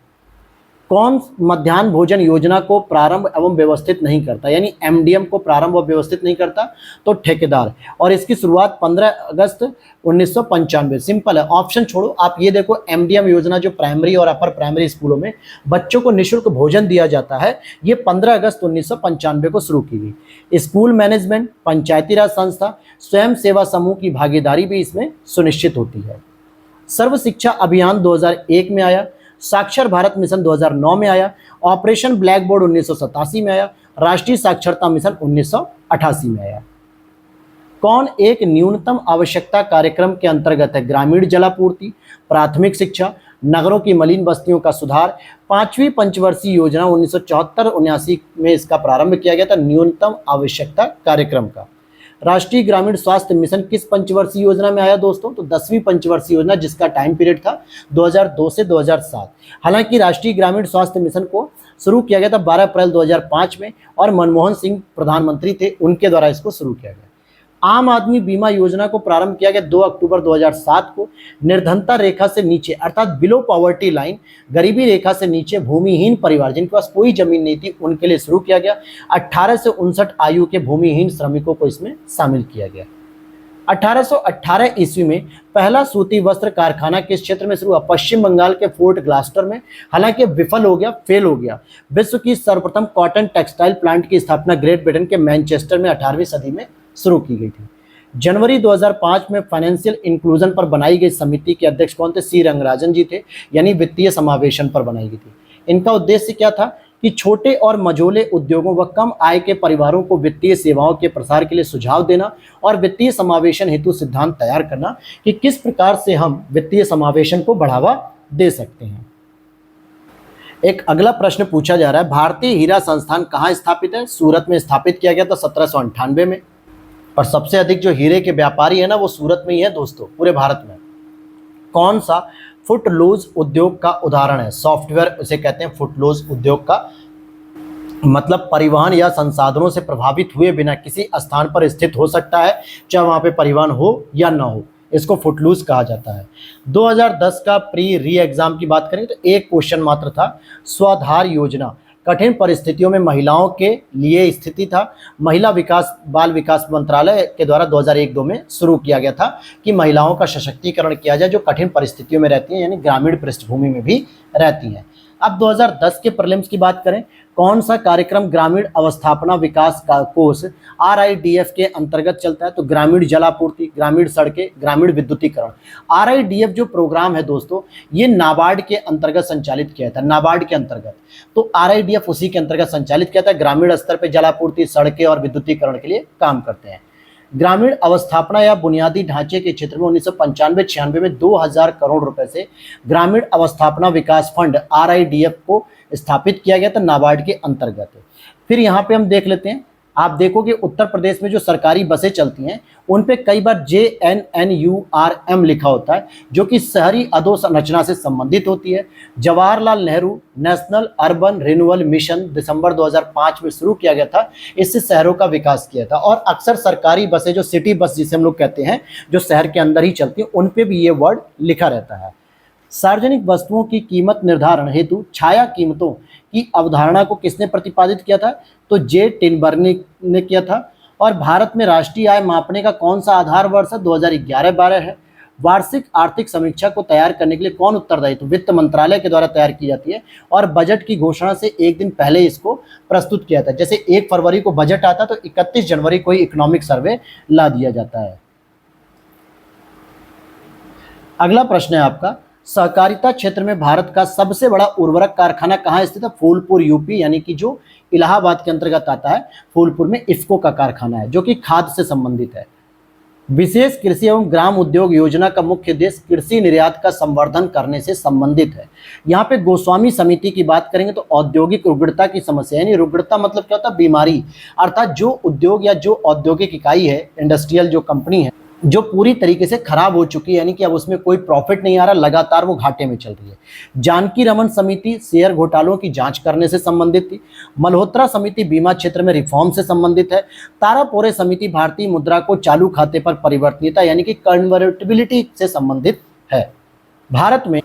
कौन मध्याह्न भोजन योजना को प्रारंभ एवं व्यवस्थित नहीं करता, यानी MDM को प्रारंभ और व्यवस्थित नहीं करता? तो ठेकेदार। और इसकी शुरुआत 15 अगस्त 1995। सिंपल है, ऑप्शन छोड़ो, आप ये देखो MDM योजना जो प्राइमरी और अपर प्राइमरी स्कूलों में बच्चों को निःशुल्क भोजन दिया जाता है, ये 15 अगस्त 1995 को शुरू की गई। स्कूल मैनेजमेंट, पंचायती राज संस्था, स्वयं सेवा समूह की भागीदारी भी इसमें सुनिश्चित होती है। सर्व शिक्षा अभियान 2001 में आया, साक्षर भारत मिशन 2009 में आया, ऑपरेशन ब्लैक बोर्ड 1987 में आया, राष्ट्रीय साक्षरता मिशन 1988 में आया। कौन एक न्यूनतम आवश्यकता कार्यक्रम के अंतर्गत है? ग्रामीण जलापूर्ति, प्राथमिक शिक्षा, नगरों की मलिन बस्तियों का सुधार, 5वीं पंचवर्षीय योजना 1974-79 में इसका प्रारंभ किया गया था न्यूनतम आवश्यकता कार्यक्रम का। राष्ट्रीय ग्रामीण स्वास्थ्य मिशन किस पंचवर्षीय योजना में आया दोस्तों? तो 10वीं पंचवर्षीय योजना, जिसका टाइम पीरियड था 2002 से 2007। हालांकि राष्ट्रीय ग्रामीण स्वास्थ्य मिशन को शुरू किया गया था 12 अप्रैल 2005 में, और मनमोहन सिंह प्रधानमंत्री थे, उनके द्वारा इसको शुरू किया गया। आम आदमी बीमा योजना को प्रारंभ किया गया 2 अक्टूबर 2007 को। निर्धनता रेखा से नीचे अर्थात बिलो पॉवर्टी लाइन, गरीबी रेखा से नीचे भूमिहीन परिवार जिनके पास कोई जमीन नहीं थी, उनके लिए शुरू किया गया। 18 से 59 आयु के भूमिहीन श्रमिकों को इसमें शामिल किया गया। 1818 ईस्वी में पहला सूती वस्त्र कारखाना किस क्षेत्र में शुरू हुआ? पश्चिम बंगाल के फोर्ट ग्लास्टर में। हालांकि विफल हो गया, फेल हो गया। विश्व की सर्वप्रथम कॉटन टेक्सटाइल प्लांट की स्थापना ग्रेट ब्रिटेन के मैनचेस्टर में 18वीं सदी में शुरू की गई थी। जनवरी 2005 में फाइनेंशियल इंक्लूजन पर बनाई गई समिति के अध्यक्ष कौन थे? सी रंगराजन जी थे, यानी वित्तीय समावेशन पर बनाई गई थी। इनका उद्देश्य क्या था कि छोटे और मझोले उद्योगों व कम आय के परिवारों को वित्तीय सेवाओं के प्रसार के लिए सुझाव देना और वित्तीय समावेशन हेतु सिद्धांत तैयार करना कि किस प्रकार से हम वित्तीय समावेशन को बढ़ावा दे सकते हैं। एक अगला प्रश्न पूछा जा रहा है, भारतीय हीरा संस्थान कहाँ स्थापित है? सूरत में स्थापित किया गया था 1798 में। और सबसे अधिक जो हीरे के व्यापारी है ना, वो सूरत में ही है दोस्तों, पूरे भारत में। कौन सा फुटलूज उद्योग का उदाहरण है? सॉफ्टवेयर उसे कहते हैं फुटलूज उद्योग का मतलब परिवहन या संसाधनों से प्रभावित हुए बिना किसी स्थान पर स्थित हो सकता है, चाहे वहाँ पे परिवहन हो या ना हो, इसको फुटलूज कहा जाता है। 2010 का प्री री एग्जाम की बात करें तो एक क्वेश्चन मात्र था, स्वाधार योजना कठिन परिस्थितियों में महिलाओं के लिए स्थिति था। महिला विकास बाल विकास मंत्रालय के द्वारा 2001-2 में शुरू किया गया था कि महिलाओं का सशक्तिकरण किया जाए जो कठिन परिस्थितियों में रहती हैं, यानी ग्रामीण पृष्ठभूमि में भी रहती हैं। अब 2010 के प्रीलिम्स की बात करें, कौन सा कार्यक्रम ग्रामीण अवस्थापना विकास का कोष RIDF के अंतर्गत चलता है? तो ग्रामीण जलापूर्ति, ग्रामीण सड़कें, ग्रामीण विद्युतीकरण। RIDF जो प्रोग्राम है दोस्तों, ये नाबार्ड के अंतर्गत संचालित किया था, नाबार्ड के अंतर्गत। तो RIDF उसी के अंतर्गत संचालित किया था, ग्रामीण स्तर पर जलापूर्ति, सड़कें और विद्युतीकरण के लिए काम करते हैं। ग्रामीण अवस्थापना या बुनियादी ढांचे के क्षेत्र में 1995-96 में 2000 करोड़ रुपए से ग्रामीण अवस्थापना विकास फंड RIDF को स्थापित किया गया था नाबार्ड के अंतर्गत। फिर यहाँ पे हम देख लेते हैं आप देखोगे उत्तर प्रदेश में जो सरकारी बसें चलती हैं उन पे कई बार JNNURM लिखा होता है, जो कि शहरी अधोसंरचना से संबंधित होती है। Jawaharlal Nehru National Urban Renewal Mission दिसंबर 2005 में शुरू किया गया था, इससे शहरों का विकास किया था। और अक्सर सरकारी बसें जो सिटी बस जिसे हम लोग कहते हैं, जो शहर के अंदर ही चलती हैं, उन पे भी ये वर्ड लिखा रहता है। सार्वजनिक वस्तुओं की कीमत निर्धारण हेतु छाया कीमतों की अवधारणा को किसने प्रतिपादित किया था? तो जे टिनबर्निक ने किया था। और भारत में राष्ट्रीय आय मापने का कौन सा आधार वर्ष है? 2011-12 है। वार्षिक आर्थिक समीक्षा को तैयार करने के लिए कौन उत्तरदायी? तो वित्त मंत्रालय के द्वारा तैयार की जाती है और बजट की घोषणा से एक दिन पहले इसको प्रस्तुत किया था। जैसे 1 फरवरी को बजट आता तो 31 जनवरी को ही इकोनॉमिक सर्वे ला दिया जाता है। अगला प्रश्न है आपका, सहकारिता क्षेत्र में भारत का सबसे बड़ा उर्वरक कारखाना कहाँ स्थित है? फूलपुर यूपी, यानी कि जो इलाहाबाद के अंतर्गत आता है, फूलपुर में इफ्को का कारखाना है जो कि खाद्य से संबंधित है। विशेष कृषि एवं ग्राम उद्योग योजना का मुख्य उद्देश्य कृषि निर्यात का संवर्धन करने से संबंधित है। यहाँ पे गोस्वामी समिति की बात करेंगे तो औद्योगिक रुग्णता की समस्या, यानी रुग्णता मतलब क्या होता है? बीमारी, अर्थात जो उद्योग या जो औद्योगिक इकाई है, इंडस्ट्रियल जो कंपनी है, जो पूरी तरीके से खराब हो चुकी है, यानी कि अब उसमें कोई प्रॉफिट नहीं आ रहा, लगातार वो घाटे में चल रही है। जानकी रमन समिति शेयर घोटालों की जांच करने से संबंधित थी। मल्होत्रा समिति बीमा क्षेत्र में रिफॉर्म से संबंधित है। तारापोरे समिति भारतीय मुद्रा को चालू खाते पर परिवर्तनीयता यानी कि कन्वर्टिबिलिटी से संबंधित है। भारत में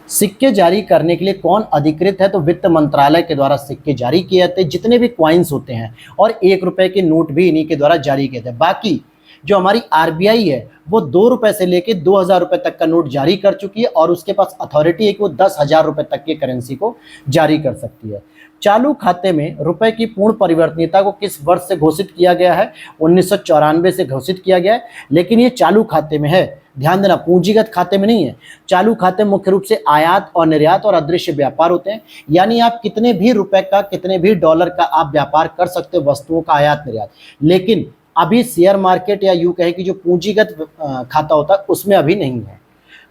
सिक्के जारी करने के लिए कौन अधिकृत है? तो वित्त मंत्रालय के द्वारा सिक्के जारी किए जाते हैं। जितने भी क्वाइंस होते हैं और 1 रुपए के नोट भी इन्हीं के द्वारा जारी किए जाते हैं। बाकी जो हमारी RBI है वो 2 रुपए से लेके 2000 रुपए तक का नोट जारी कर चुकी है और उसके पास अथॉरिटी है कि वो 10,000 रुपए तक की करेंसी को जारी कर सकती है। चालू खाते में रुपए की पूर्ण परिवर्तनीयता को किस वर्ष से घोषित किया गया है? 1994 से घोषित किया गया है, लेकिन ये चालू खाते में है, ध्यान देना, पूंजीगत खाते में नहीं है। चालू खाते मुख्य रूप से आयात और निर्यात और अदृश्य व्यापार होते हैं, यानी आप कितने भी रुपए का, कितने भी डॉलर का आप व्यापार कर सकते हो, वस्तुओं का आयात निर्यात। लेकिन अभी शेयर मार्केट या यूं कहे कि जो पूंजीगत खाता होता है उसमें अभी नहीं है।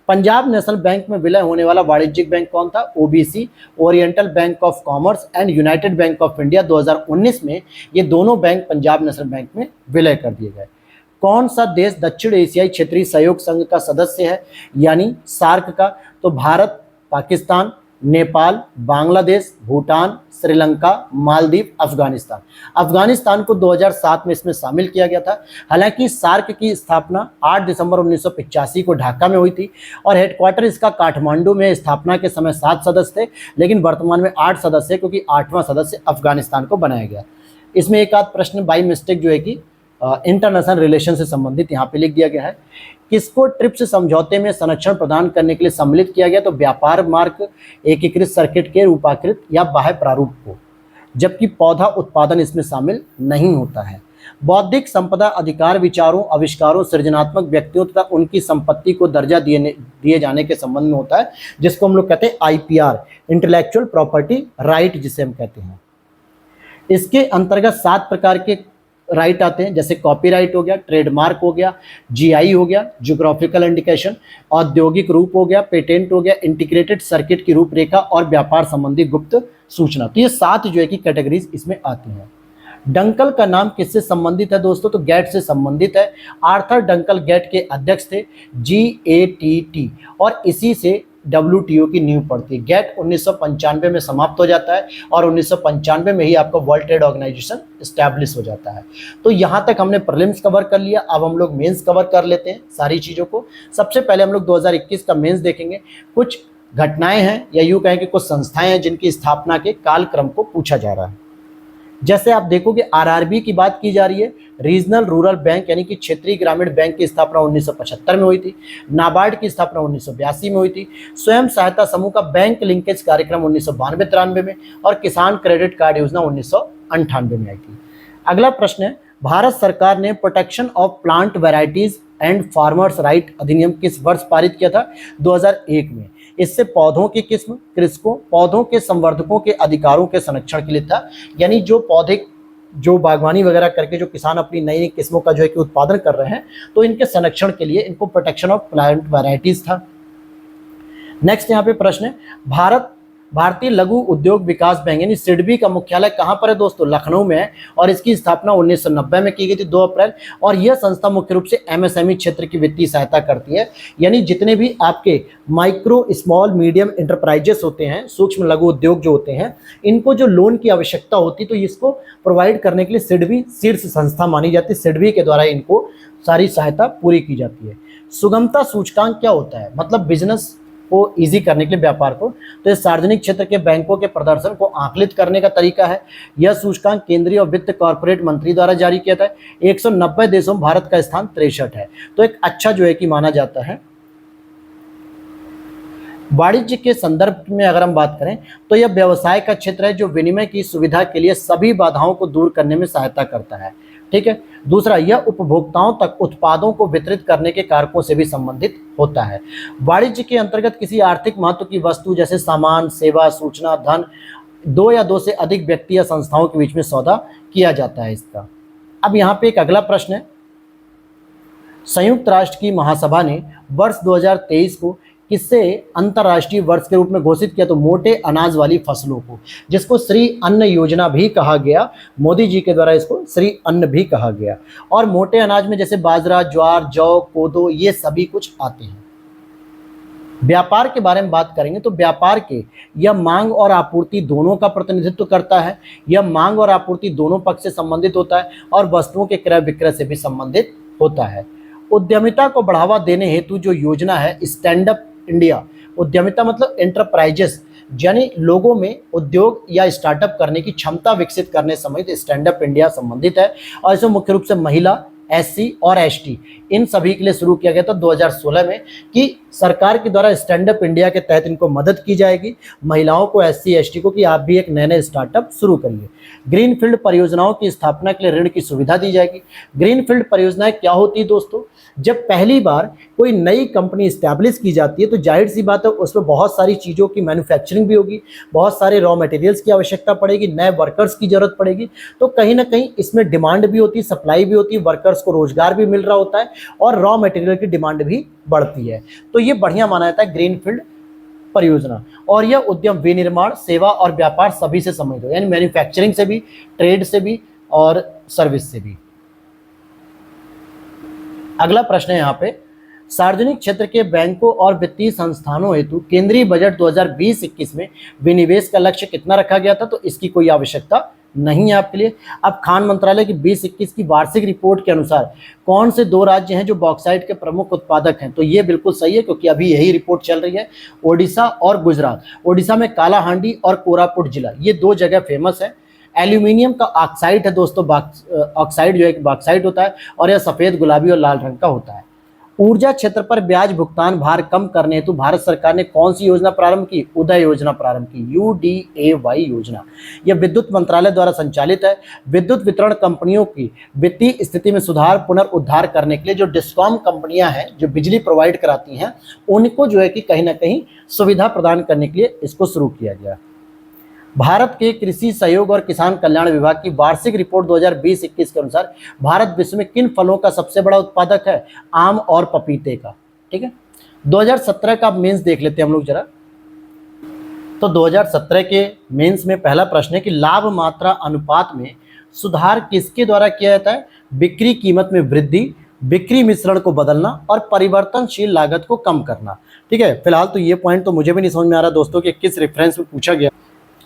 पंजाब नेशनल बैंक में विलय होने वाला वाणिज्यिक बैंक कौन था? OBC, oriental bank of commerce and United bank of India. 2019 में ये दोनों बैंक पंजाब नेशनल बैंक में विलय कर दिए गए। कौन सा देश दक्षिण एशियाई क्षेत्रीय सहयोग संघ का सदस्य है, यानी सार्क का? तो भारत, पाकिस्तान, नेपाल, बांग्लादेश, भूटान, श्रीलंका, मालदीव, अफगानिस्तान। अफगानिस्तान को 2007 में इसमें शामिल किया गया था। हालांकि सार्क की स्थापना 8 दिसंबर 1985 को ढाका में हुई थी और हेडक्वार्टर इसका काठमांडू में। स्थापना के समय 7 सदस्य थे, लेकिन वर्तमान में 8 सदस्य, क्योंकि 8वां सदस्य अफगानिस्तान को बनाया गया। इसमें एक आध प्रश्न बाई मिस्टेक जो है कि इंटरनेशनल रिलेशन से संबंधित यहाँ पे लिख दिया गया है। किसको ट्रिप्स समझौते में संरक्षण प्रदान करने के लिए सम्मिलित किया गया? तो व्यापार मार्ग, एकीकृत सर्किट के रूपाकृत या बाह्य प्रारूप को, जबकि पौधा उत्पादन इसमें शामिल नहीं होता है। बौद्धिक संपदा अधिकार विचारों, आविष्कारों, सृजनात्मक व्यक्तियों तथा उनकी संपत्ति को दर्जा दिए जाने के संबंध में होता है, जिसको हम लोग कहते हैं IPR, इंटेलेक्चुअल प्रॉपर्टी राइट जिसे हम कहते हैं। इसके अंतर्गत 7 प्रकार के राइट आते हैं, जैसे कॉपीराइट हो गया, ट्रेडमार्क हो गया, GI हो गया, ज्योग्राफिकल इंडिकेशन, औद्योगिक रूप हो गया, पेटेंट हो गया, इंटीग्रेटेड सर्किट की रूपरेखा और व्यापार संबंधी गुप्त सूचना। तो ये 7 जो है कि कैटेगरीज इसमें आती हैं। डंकल का नाम किससे संबंधित है दोस्तों? तो गेट से संबंधित है। आर्थर डंकल गेट के अध्यक्ष थे, GATT, और इसी से WTO की नींव पड़ती है। गेट 1995 में समाप्त हो जाता है और 1995 में ही आपका वर्ल्ड ट्रेड ऑर्गेनाइजेशन एस्टैब्लिश हो जाता है। तो यहाँ तक हमने प्रीलिम्स कवर कर लिया, अब हम लोग मेंस कवर कर लेते हैं सारी चीज़ों को। सबसे पहले हम लोग 2021 का मेंस देखेंगे। कुछ घटनाएं हैं या यूँ कहें कि कुछ संस्थाएं हैं जिनकी स्थापना के कालक्रम को पूछा जा रहा है। जैसे आप देखोगे RRB की बात की जा रही है, रीजनल रूरल बैंक यानी कि क्षेत्रीय ग्रामीण बैंक की स्थापना 1975 में हुई थी। नाबार्ड की स्थापना 1982 में हुई थी। स्वयं सहायता समूह का बैंक लिंकेज कार्यक्रम 1992-93 में, और किसान क्रेडिट कार्ड योजना 1998 में आई थी। अगला प्रश्न है, भारत सरकार ने protection of plant varieties and farmers right अधिनियम किस वर्ष पारित किया था? 2001 में। इससे पौधों की किस्म, कृषकों, पौधों के संवर्धकों के अधिकारों के संरक्षण के लिए था, यानी जो पौधे, जो बागवानी वगैरह करके जो किसान अपनी नई नई किस्मों का जो है कि उत्पादन कर रहे हैं, तो इनके संरक्षण के लिए इनको प्रोटेक्शन ऑफ प्लांट वेराइटीज था। नेक्स्ट यहाँ पे प्रश्न है, भारत भारतीय लघु उद्योग विकास बैंक यानी सिडबी का मुख्यालय कहाँ पर है दोस्तों? लखनऊ में है और इसकी स्थापना 1990 में की गई थी 2 अप्रैल। और यह संस्था मुख्य रूप से एमएसएमई क्षेत्र की वित्तीय सहायता करती है, यानी जितने भी आपके माइक्रो स्मॉल मीडियम इंटरप्राइजेस होते हैं, सूक्ष्म लघु उद्योग जो होते हैं, इनको जो लोन की आवश्यकता होती है तो इसको प्रोवाइड करने के लिए सिडबी शीर्ष संस्था मानी जाती है। सिडबी के द्वारा इनको सारी सहायता पूरी की जाती है। सुगमता सूचकांक क्या होता है? मतलब बिजनेस को इजी करने के लिए, व्यापार को, तो ये सार्वजनिक क्षेत्र के बैंकों के प्रदर्शन को आकलित करने का तरीका है। यह सूचकांक केंद्रीय और वित्त कॉर्पोरेट मंत्री द्वारा जारी किया था। 190 देशों में भारत का स्थान 63 है, तो एक अच्छा जो है कि माना जाता है। वाणिज्य के संदर्भ में अगर हम बात करें तो यह व्यवसाय का क्षेत्र है जो विनिमय की सुविधा के लिए सभी बाधाओं को दूर करने में सहायता करता है। ठीक है। दूसरा, यह उपभोक्ताओं तक उत्पादों को वितरित करने के कारकों से भी संबंधित होता है। वाणिज्य के अंतर्गत किसी आर्थिक महत्व की वस्तु जैसे सामान, सेवा, सूचना, धन, 2 या 2 से अधिक व्यक्ति या संस्थाओं के बीच में सौदा किया जाता है इसका। अब यहाँ पे एक अगला प्रश्न है, संयुक्त राष्ट्र की महासभा ने वर्ष 2023 को किससे अंतर्राष्ट्रीय वर्ष के रूप में घोषित किया? तो मोटे अनाज वाली फसलों को, जिसको श्री अन्न योजना भी कहा गया। मोदी जी के द्वारा इसको श्री अन्न भी कहा गया। और मोटे अनाज में जैसे बाजरा, ज्वार, जौ, कोदो, ये सभी कुछ आते हैं। व्यापार के बारे में बात करेंगे तो व्यापार के यह मांग और आपूर्ति दोनों का प्रतिनिधित्व करता है। यह मांग और आपूर्ति दोनों पक्ष से संबंधित होता है और वस्तुओं के क्रय विक्रय से भी संबंधित होता है। उद्यमिता को बढ़ावा देने हेतु जो योजना है स्टैंड अप इंडिया, उद्यमिता मतलब एंटरप्राइजेस, यानी लोगों में उद्योग या स्टार्टअप करने की क्षमता विकसित करने समेत स्टैंड अप इंडिया संबंधित है। और इसमें मुख्य रूप से महिला, एससी और एसटी, इन सभी के लिए शुरू किया गया था 2016 में कि सरकार के द्वारा स्टैंड अप इंडिया के तहत इनको मदद की जाएगी, महिलाओं को, एससी एसटी को, कि आप भी एक नए स्टार्टअप शुरू करिए। ग्रीनफील्ड परियोजनाओं की स्थापना के लिए ऋण की सुविधा दी जाएगी। ग्रीनफील्ड परियोजनाएं क्या होती है दोस्तों? जब पहली बार कोई नई कंपनी इस्टेब्लिश की जाती है तो जाहिर सी बात है उसमें बहुत सारी चीज़ों की मैन्युफैक्चरिंग भी होगी, बहुत सारे रॉ मटेरियल्स की आवश्यकता पड़ेगी, नए वर्कर्स की जरूरत पड़ेगी। तो कहीं ना कहीं इसमें डिमांड भी होती है, सप्लाई भी होती है, वर्कर्स को रोजगार भी मिल रहा होता है और रॉ मटेरियल की डिमांड भी बढ़ती है। तो ये बढ़िया माना जाता है ग्रीनफील्ड परियोजना। और यह उद्यम विनिर्माण, सेवा और व्यापार सभी से संबंधित हो, यानी मैन्युफैक्चरिंग से भी, ट्रेड से भी और सर्विस से भी। अगला प्रश्न है यहाँ पे, सार्वजनिक क्षेत्र के बैंकों और वित्तीय संस्थानों हेतु केंद्रीय बजट 2020-21 में विनिवेश का लक्ष्य कितना रखा गया था? तो इसकी कोई आवश्यकता नहीं है आपके लिए। अब खान मंत्रालय की 2021 की वार्षिक रिपोर्ट के अनुसार कौन से 2 राज्य हैं जो बॉक्साइट के प्रमुख उत्पादक हैं? तो ये बिल्कुल सही है क्योंकि अभी यही रिपोर्ट चल रही है, ओडिशा और गुजरात। ओडिशा में कालाहांडी और कोरापुट जिला, ये 2 जगह फेमस है। एल्यूमिनियम का ऑक्साइड है दोस्तों, ऑक्साइड जो है बॉक्साइट होता है और यह सफ़ेद, गुलाबी और लाल रंग का होता है। ऊर्जा क्षेत्र पर ब्याज भुगतान भार कम करने हेतु भारत सरकार ने कौन सी योजना प्रारंभ की? उदय योजना प्रारंभ की, UDAY योजना। यह विद्युत मंत्रालय द्वारा संचालित है। विद्युत वितरण कंपनियों की वित्तीय स्थिति में सुधार, पुनरुद्धार करने के लिए जो डिस्कॉम कंपनियां हैं जो बिजली प्रोवाइड कराती हैं, उनको जो है कि कहीं ना कहीं सुविधा प्रदान करने के लिए इसको शुरू किया गया। भारत के कृषि सहयोग और किसान कल्याण विभाग की वार्षिक रिपोर्ट 2020-21 के अनुसार भारत विश्व में किन फलों का सबसे बड़ा उत्पादक है? आम और पपीते का। ठीक है। 2017 का मेंस देख लेते हैं हम लोग जरा। तो 2017 के मेंस में पहला प्रश्न है कि लाभ मात्रा अनुपात में सुधार किसके द्वारा किया जाता है? बिक्री कीमत में वृद्धि, बिक्री मिश्रण को बदलना और परिवर्तनशील लागत को कम करना। ठीक है। फिलहाल तो ये पॉइंट तो मुझे भी नहीं समझ में आ रहा दोस्तों कि किस रेफरेंस में पूछा गया,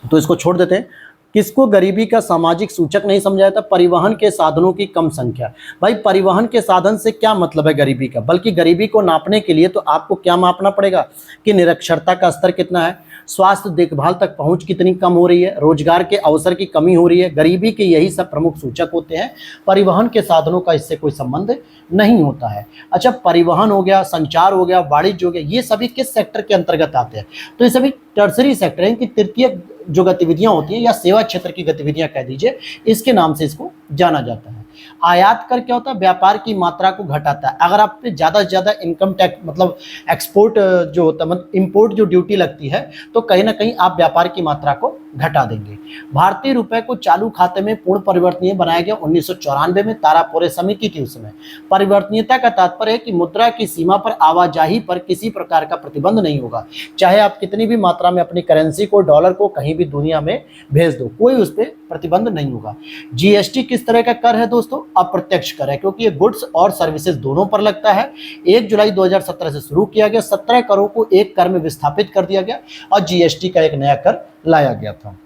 तो इसको छोड़ देते हैं। किसको गरीबी का सामाजिक सूचक नहीं समझा जाता? परिवहन के साधनों की कम संख्या। भाई परिवहन के साधन से क्या मतलब है गरीबी का? बल्कि गरीबी को नापने के लिए तो आपको क्या मापना पड़ेगा कि निरक्षरता का स्तर कितना है, स्वास्थ्य देखभाल तक पहुंच कितनी कम हो रही है, रोजगार के अवसर की कमी हो रही है। गरीबी के यही सब प्रमुख सूचक होते हैं। परिवहन के साधनों का इससे कोई संबंध नहीं होता है। अच्छा, परिवहन हो गया, संचार हो गया, वाणिज्य हो गया, ये सभी किस सेक्टर के अंतर्गत आते हैं? तो ये सभी टर्सरी सेक्टर हैं कि तृतीय जो गतिविधियां होती हैं या सेवा क्षेत्र की गतिविधियां कह दीजिए, इसके नाम से इसको जाना जाता है। आयात कर क्या होता है? व्यापार की मात्रा को घटाता है। अगर आप पे ज़्यादा से ज़्यादा इनकम टैक्स मतलब एक्सपोर्ट जो होता है, मतलब इम्पोर्ट जो ड्यूटी लगती है, तो कहीं ना कहीं आप व्यापार की मात्रा को घटा देंगे। भारतीय रुपए को चालू खाते में पूर्ण परिवर्तनीय बनाया गया 1994 में, तारापोरे समिति थी उस समय। परिवर्तनीयता का तात्पर्य है कि मुद्रा की सीमा पर आवाजाही पर किसी प्रकार का प्रतिबंध नहीं होगा, चाहे आप कितनी भी मात्रा में अपनी करेंसी को, डॉलर को कहीं भी दुनिया में भेज दो, कोई उस पर प्रतिबंध नहीं होगा। जीएसटी किस तरह का कर है दोस्तों? अप्रत्यक्ष कर है, क्योंकि ये गुड्स और सर्विसेज दोनों पर लगता है। 1 जुलाई 2017 से शुरू किया गया, 17 करों को एक कर में विस्थापित कर दिया गया और जीएसटी का एक नया कर लाया गया था।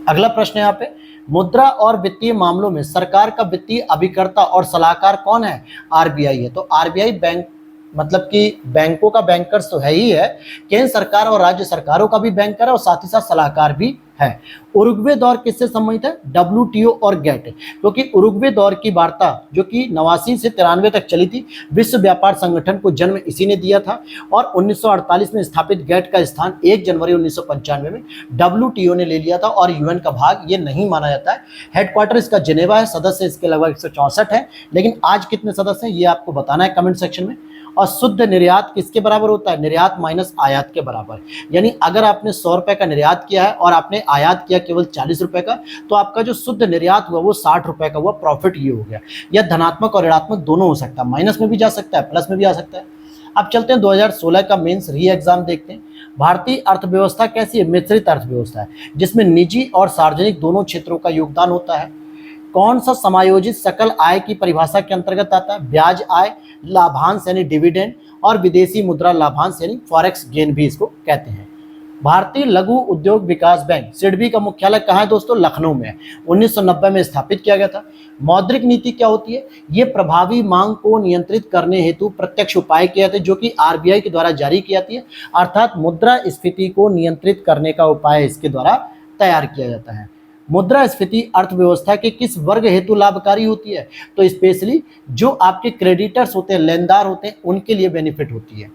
अगला प्रश्न यहाँ पे, मुद्रा और वित्तीय मामलों में सरकार का वित्तीय अभिकर्ता और सलाहकार कौन है? आरबीआई है। तो आरबीआई बैंक मतलब कि बैंकों का बैंकर्स तो है ही है, केंद्र सरकार और राज्य सरकारों का भी बैंकर है और साथ ही साथ सलाहकार भी है। उरुग्वे दौर किससे संबंधित है? डब्ल्यूटीओ और गेट, क्योंकि उरुग्वे दौर की वार्ता जो कि 89 से 93 तक चली थी, विश्व व्यापार संगठन को जन्म इसी ने दिया था और 1948 में स्थापित गेट का स्थान 1 जनवरी 1995 में डब्ल्यूटीओ ने ले लिया था और यूएन का भाग ये नहीं माना जाता है। हेडक्वार्टर इसका जिनेवा है, सदस्य इसके लगभग 164 है, लेकिन आज कितने सदस्य हैं ये आपको बताना है कमेंट सेक्शन में। और शुद्ध निर्यात किसके बराबर होता है? निर्यात माइनस आयात के बराबर। यानी अगर आपने 100 रुपए का निर्यात किया है और आपने आयात किया केवल 40 रुपए का, तो आपका जो शुद्ध निर्यात हुआ वो 60 रुपए का हुआ, प्रॉफिट ये हो गया। यह धनात्मक और ऋणात्मक दोनों हो सकता है, माइनस में भी जा सकता है, प्लस में भी आ सकता है। अब चलते हैं 2016 का मेंस री एग्जाम देखते हैं। भारतीय अर्थव्यवस्था कैसी है? मिश्रित अर्थव्यवस्था है, जिसमें निजी और सार्वजनिक दोनों क्षेत्रों का योगदान होता है। कौन सा समायोजित सकल आय की परिभाषा के अंतर्गत आता है? ब्याज आय, लाभांश यानी डिविडेंड और विदेशी मुद्रा लाभांश यानी फॉरेक्स गेन भी इसको कहते हैं। भारतीय लघु उद्योग विकास बैंक सिडबी का मुख्यालय कहाँ है दोस्तों? लखनऊ में है। 1990 में स्थापित किया गया था। मौद्रिक नीति क्या होती है? ये प्रभावी मांग को नियंत्रित करने हेतु प्रत्यक्ष उपाय किए जाते हैं जो कि आरबीआई के द्वारा जारी की जाती है, अर्थात मुद्रास्फीति को नियंत्रित करने का उपाय इसके द्वारा तैयार किया जाता है। मुद्रास्फीति अर्थव्यवस्था के किस वर्ग हेतु लाभकारी होती है? तो स्पेशली जो आपके क्रेडिटर्स होते हैं, लेनदार होते हैं, उनके लिए बेनिफिट होती है।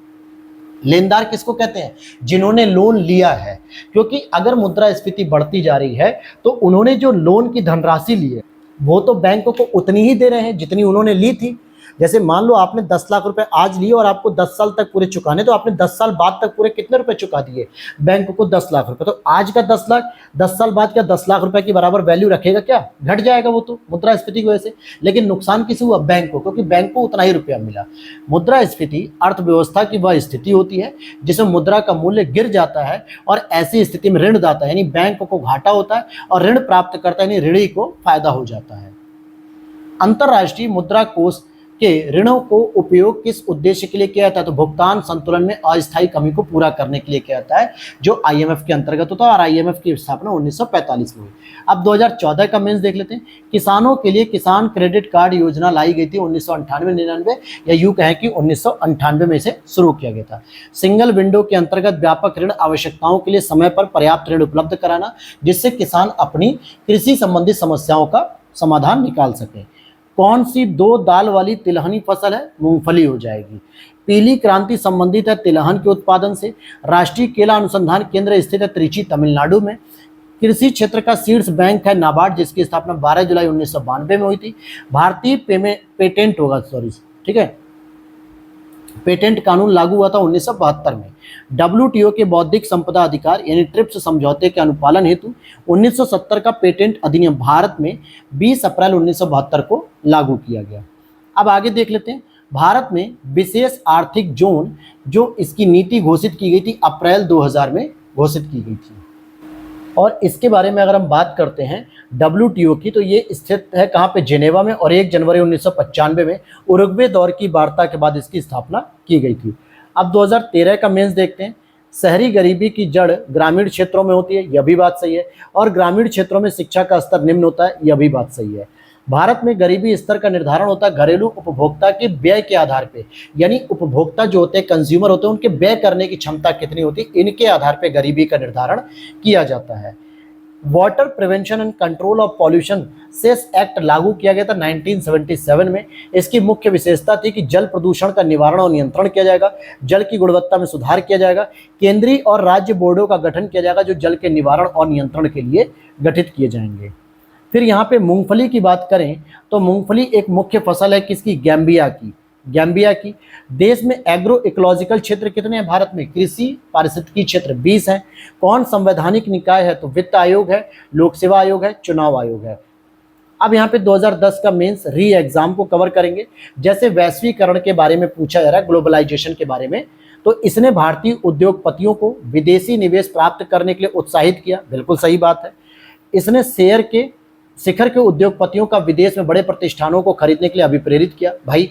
लेनदार किसको कहते हैं? जिन्होंने लोन लिया है, क्योंकि अगर मुद्रास्फीति बढ़ती जा रही है तो उन्होंने जो लोन की धनराशि ली है वो तो बैंकों को उतनी ही दे रहे हैं जितनी उन्होंने ली थी। जैसे मान लो आपने 10 लाख रुपए आज लिए और आपको 10 साल तक पूरे चुकाने, तो आपने 10 साल बाद तक पूरे कितने रुपए चुका दिए? बैंक को 10 लाख रुपए। तो आज का 10 लाख 10 साल बाद क्या 10 लाख रुपए की बराबर वैल्यू रखेगा? क्या घट जाएगा वो तो मुद्रास्फीति की वजह से। लेकिन नुकसान किसे हुआ? बैंक को, क्योंकि बैंक को उतना ही रुपया मिला। मुद्रास्फीति अर्थव्यवस्था की वह स्थिति होती है जिसमें मुद्रा का मूल्य गिर जाता है और ऐसी स्थिति में ऋणदाता यानी बैंक को घाटा होता है और ऋण प्राप्त करता है यानी ऋणी को फायदा हो जाता है। अंतरराष्ट्रीय मुद्रा कोष के ऋणों को उपयोग किस उद्देश्य के लिए किया जाता है? तो भुगतान संतुलन में अस्थायी कमी को पूरा करने के लिए किया जाता है, जो आईएमएफ के अंतर्गत होता है और आईएमएफ की स्थापना 1945 में हुई। अब 2014 का मेंस देख लेते हैं। किसानों के लिए किसान क्रेडिट कार्ड योजना लाई गई थी 1998-99 या यूं कहें कि 1998 में इसे शुरू किया गया था। सिंगल विंडो के अंतर्गत व्यापक ऋण आवश्यकताओं के लिए समय पर पर्याप्त ऋण उपलब्ध कराना, जिससे किसान अपनी कृषि संबंधी समस्याओं का समाधान निकाल सके। कौन सी 2 दाल वाली तिलहनी फसल है? मूंगफली हो जाएगी। पीली क्रांति संबंधित है तिलहन के उत्पादन से। राष्ट्रीय केला अनुसंधान केंद्र स्थित है त्रिची, तमिलनाडु में। कृषि क्षेत्र का शीर्ष बैंक है नाबार्ड, जिसकी स्थापना 12 जुलाई 1992 में हुई थी। भारतीय पेटेंट होगा ठीक है, पेटेंट कानून लागू हुआ था 1972 में। डब्ल्यूटीओ के बौद्धिक संपदा अधिकार यानी ट्रिप्स समझौते के अनुपालन हेतु 1970 का पेटेंट अधिनियम भारत में 20 अप्रैल 1972 को लागू किया गया। अब आगे देख लेते हैं। भारत में विशेष आर्थिक जोन जो इसकी नीति घोषित की गई थी अप्रैल 2000 में घोषित की गई थी। और इसके बारे में अगर हम बात करते हैं डब्ल्यूटीओ की, तो ये स्थित है कहाँ पे? जेनेवा में। और 1 जनवरी 1995 में उरुग्वे दौर की वार्ता के बाद इसकी स्थापना की गई थी। अब 2013 का मेंस देखते हैं। शहरी गरीबी की जड़ ग्रामीण क्षेत्रों में होती है, यह भी बात सही है। और ग्रामीण क्षेत्रों में शिक्षा का स्तर निम्न होता है, यह भी बात सही है। भारत में गरीबी स्तर का निर्धारण होता है घरेलू उपभोक्ता के व्यय के आधार पे, यानी उपभोक्ता जो होते हैं, कंज्यूमर होते हैं, उनके व्यय करने की क्षमता कितनी होती है, इनके आधार पे गरीबी का निर्धारण किया जाता है। Water prevention and control of pollution cess act लागू किया गया था 1977 में। इसकी मुख्य विशेषता थी कि जल प्रदूषण का निवारण और नियंत्रण किया जाएगा, जल की गुणवत्ता में सुधार किया जाएगा, केंद्रीय और राज्य बोर्डों का गठन किया जाएगा जो जल के निवारण और नियंत्रण के लिए गठित किए जाएंगे। फिर यहाँ पे मूंगफली की बात करें तो मूंगफली एक मुख्य फसल है किसकी? गैम्बिया की। गैम्बिया की। देश में एग्रो इकोलॉजिकल क्षेत्र कितने हैं भारत में? कृषि पारिस्थितिकी क्षेत्र 20 है। कौन संवैधानिक निकाय है? तो वित्त आयोग है, लोक सेवा आयोग है, चुनाव आयोग है। अब यहाँ पे 2010 का मेंस री एग्जाम को कवर करेंगे। जैसे वैश्वीकरण के बारे में पूछा जा रहा है, ग्लोबलाइजेशन के बारे में, तो इसने भारतीय उद्योगपतियों को विदेशी निवेश प्राप्त करने के लिए उत्साहित किया, बिल्कुल सही बात है। इसने शेयर के शिखर के उद्योगपतियों का विदेश में बड़े प्रतिष्ठानों को खरीदने के लिए अभिप्रेरित किया। भाई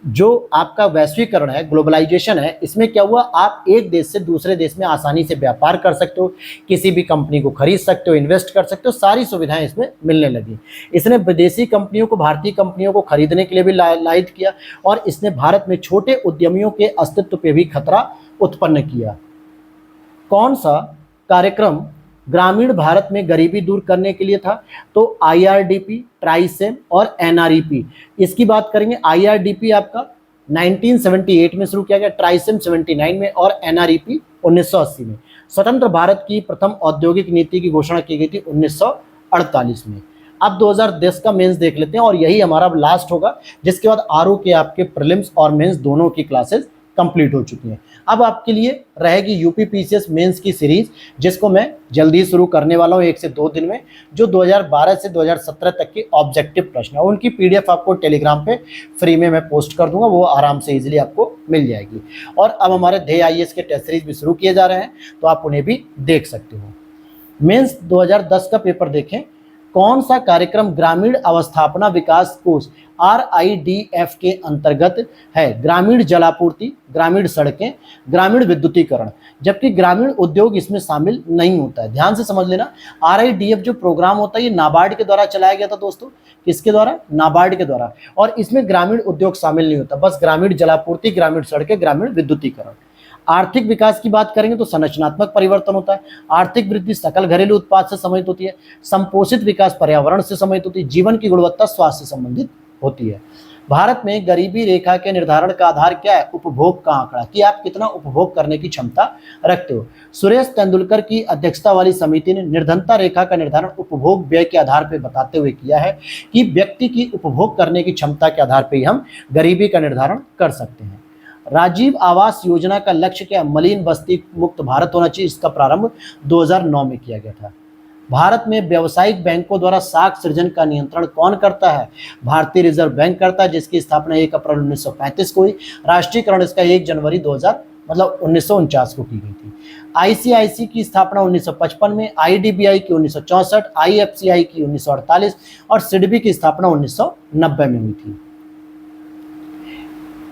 जो आपका वैश्वीकरण है, ग्लोबलाइजेशन है, इसमें क्या हुआ, आप एक देश से दूसरे देश में आसानी से व्यापार कर सकते हो, किसी भी कंपनी को खरीद सकते हो, इन्वेस्ट कर सकते हो, सारी सुविधाएं इसमें मिलने लगी। इसने विदेशी कंपनियों को भारतीय कंपनियों को खरीदने के लिए भी लायक किया, और इसने भारत में छोटे उद्यमियों के अस्तित्व पर भी खतरा उत्पन्न किया। कौन सा कार्यक्रम ग्रामीण भारत में गरीबी दूर करने के लिए था? तो IRDP, ट्राइसेम और NREP। इसकी बात करेंगे, IRDP आपका 1978 में शुरू किया गया, ट्राइसेम 79 में और NREP 1980 में। स्वतंत्र भारत की प्रथम औद्योगिक नीति की घोषणा की गई थी 1948 में। अब 2010 का मेंस देख लेते हैं, और यही हमारा लास्ट होगा, जिसके बाद RO के आपके प्रीलिम्स और मेंस दोनों की क्लासेस कंप्लीट हो चुकी हैं। अब आपके लिए रहेगी यूपीपीसीएस मेंस की सीरीज, जिसको मैं जल्दी शुरू करने वाला हूं 1 से 2 दिन में, जो 2012 से 2017 तक के ऑब्जेक्टिव प्रश्न है। उनकी PDF आपको टेलीग्राम पे फ्री में मैं पोस्ट कर दूंगा, वो आराम से इजीली आपको मिल जाएगी। और अब हमारे ध्येय IAS के टेस्ट सीरीज भी शुरू किए जा रहे हैं, तो आप उन्हें भी देख सकते हो। मेंस 2010 का पेपर देखें। कौन सा कार्यक्रम ग्रामीण अवस्थापना विकास कोष RIDF के अंतर्गत है? ग्रामीण जलापूर्ति, ग्रामीण सड़कें, ग्रामीण विद्युतीकरण, जबकि ग्रामीण उद्योग इसमें शामिल नहीं होता है। ध्यान से समझ लेना, RIDF जो प्रोग्राम होता है ये नाबार्ड के द्वारा चलाया गया था दोस्तों। किसके द्वारा? नाबार्ड के द्वारा। और इसमें ग्रामीण उद्योग शामिल नहीं होता, बस ग्रामीण जलापूर्ति, ग्रामीण सड़कें, ग्रामीण विद्युतीकरण। आर्थिक विकास की बात करेंगे तो संरचनात्मक परिवर्तन होता है। आर्थिक वृद्धि सकल घरेलू उत्पाद से संबंधित होती है। संपोषित विकास पर्यावरण से संबंधित होती है। जीवन की गुणवत्ता स्वास्थ्य से संबंधित होती है। भारत में गरीबी रेखा के निर्धारण का आधार क्या है? उपभोग का आंकड़ा, कि आप कितना उपभोग करने की क्षमता रखते हो। सुरेश तेंदुलकर की अध्यक्षता वाली समिति ने निर्धनता रेखा का निर्धारण उपभोग व्यय के आधार पर बताते हुए किया है कि व्यक्ति की उपभोग करने की क्षमता के आधार पर ही हम गरीबी का निर्धारण कर सकते हैं। राजीव आवास योजना का लक्ष्य क्या? मलिन बस्ती मुक्त भारत होना चाहिए। इसका प्रारंभ 2009 में किया गया था। भारत में व्यावसायिक बैंकों द्वारा साख सृजन का नियंत्रण कौन करता है? भारतीय रिजर्व बैंक करता है, जिसकी स्थापना 1 अप्रैल 1935 को हुई। राष्ट्रीयकरण इसका 1 जनवरी 1949 को की गई थी। ICIC की स्थापना 1955 में, IDBI की 1964, IFCI की 1948 और SIDBI की स्थापना 1990 में हुई थी।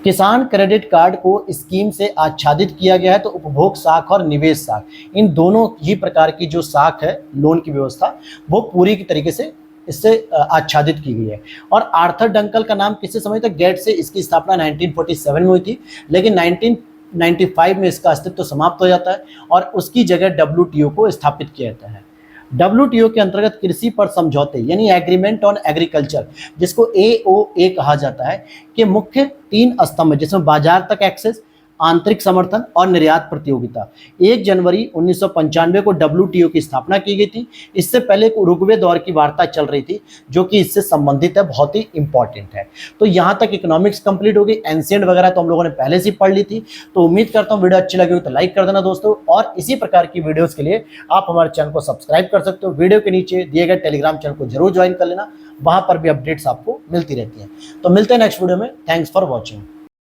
किसान क्रेडिट कार्ड को स्कीम से आच्छादित किया गया है, तो उपभोग साख और निवेश साख, इन दोनों ही प्रकार की जो साख है लोन की व्यवस्था, वो पूरी की तरीके से इससे आच्छादित की गई है। और आर्थर डंकल का नाम किससे संबंधित है? गेट से। इसकी स्थापना 1947 में हुई थी, लेकिन 1995 में इसका अस्तित्व समाप्त हो जाता है और उसकी जगह WTO को स्थापित किया जाता है। WTO के अंतर्गत कृषि पर समझौते यानी एग्रीमेंट ऑन एग्रीकल्चर, जिसको AOA कहा जाता है, के मुख्य 3 स्तंभ, जिसमें बाजार तक एक्सेस, आंतरिक समर्थन और निर्यात प्रतियोगिता। 1 जनवरी 1995 को WTO की स्थापना की गई थी। इससे पहले उरुग्वे दौर की वार्ता चल रही थी, जो कि इससे संबंधित है, बहुत ही इंपॉर्टेंट है। तो यहाँ तक इकोनॉमिक्स कंप्लीट हो गई। एंशिएंट वगैरह तो हम लोगों ने पहले से पढ़ ली थी। तो उम्मीद करता हूँ वीडियो अच्छी लगी हो तो लाइक कर देना दोस्तों, और इसी प्रकार की वीडियोज़ के लिए आप हमारे चैनल को सब्सक्राइब कर सकते हो। वीडियो के नीचे दिए गए टेलीग्राम चैनल को जरूर ज्वाइन कर लेना, वहाँ पर भी अपडेट्स आपको मिलती रहती हैं। तो मिलते हैं नेक्स्ट वीडियो में। Thanks for watching.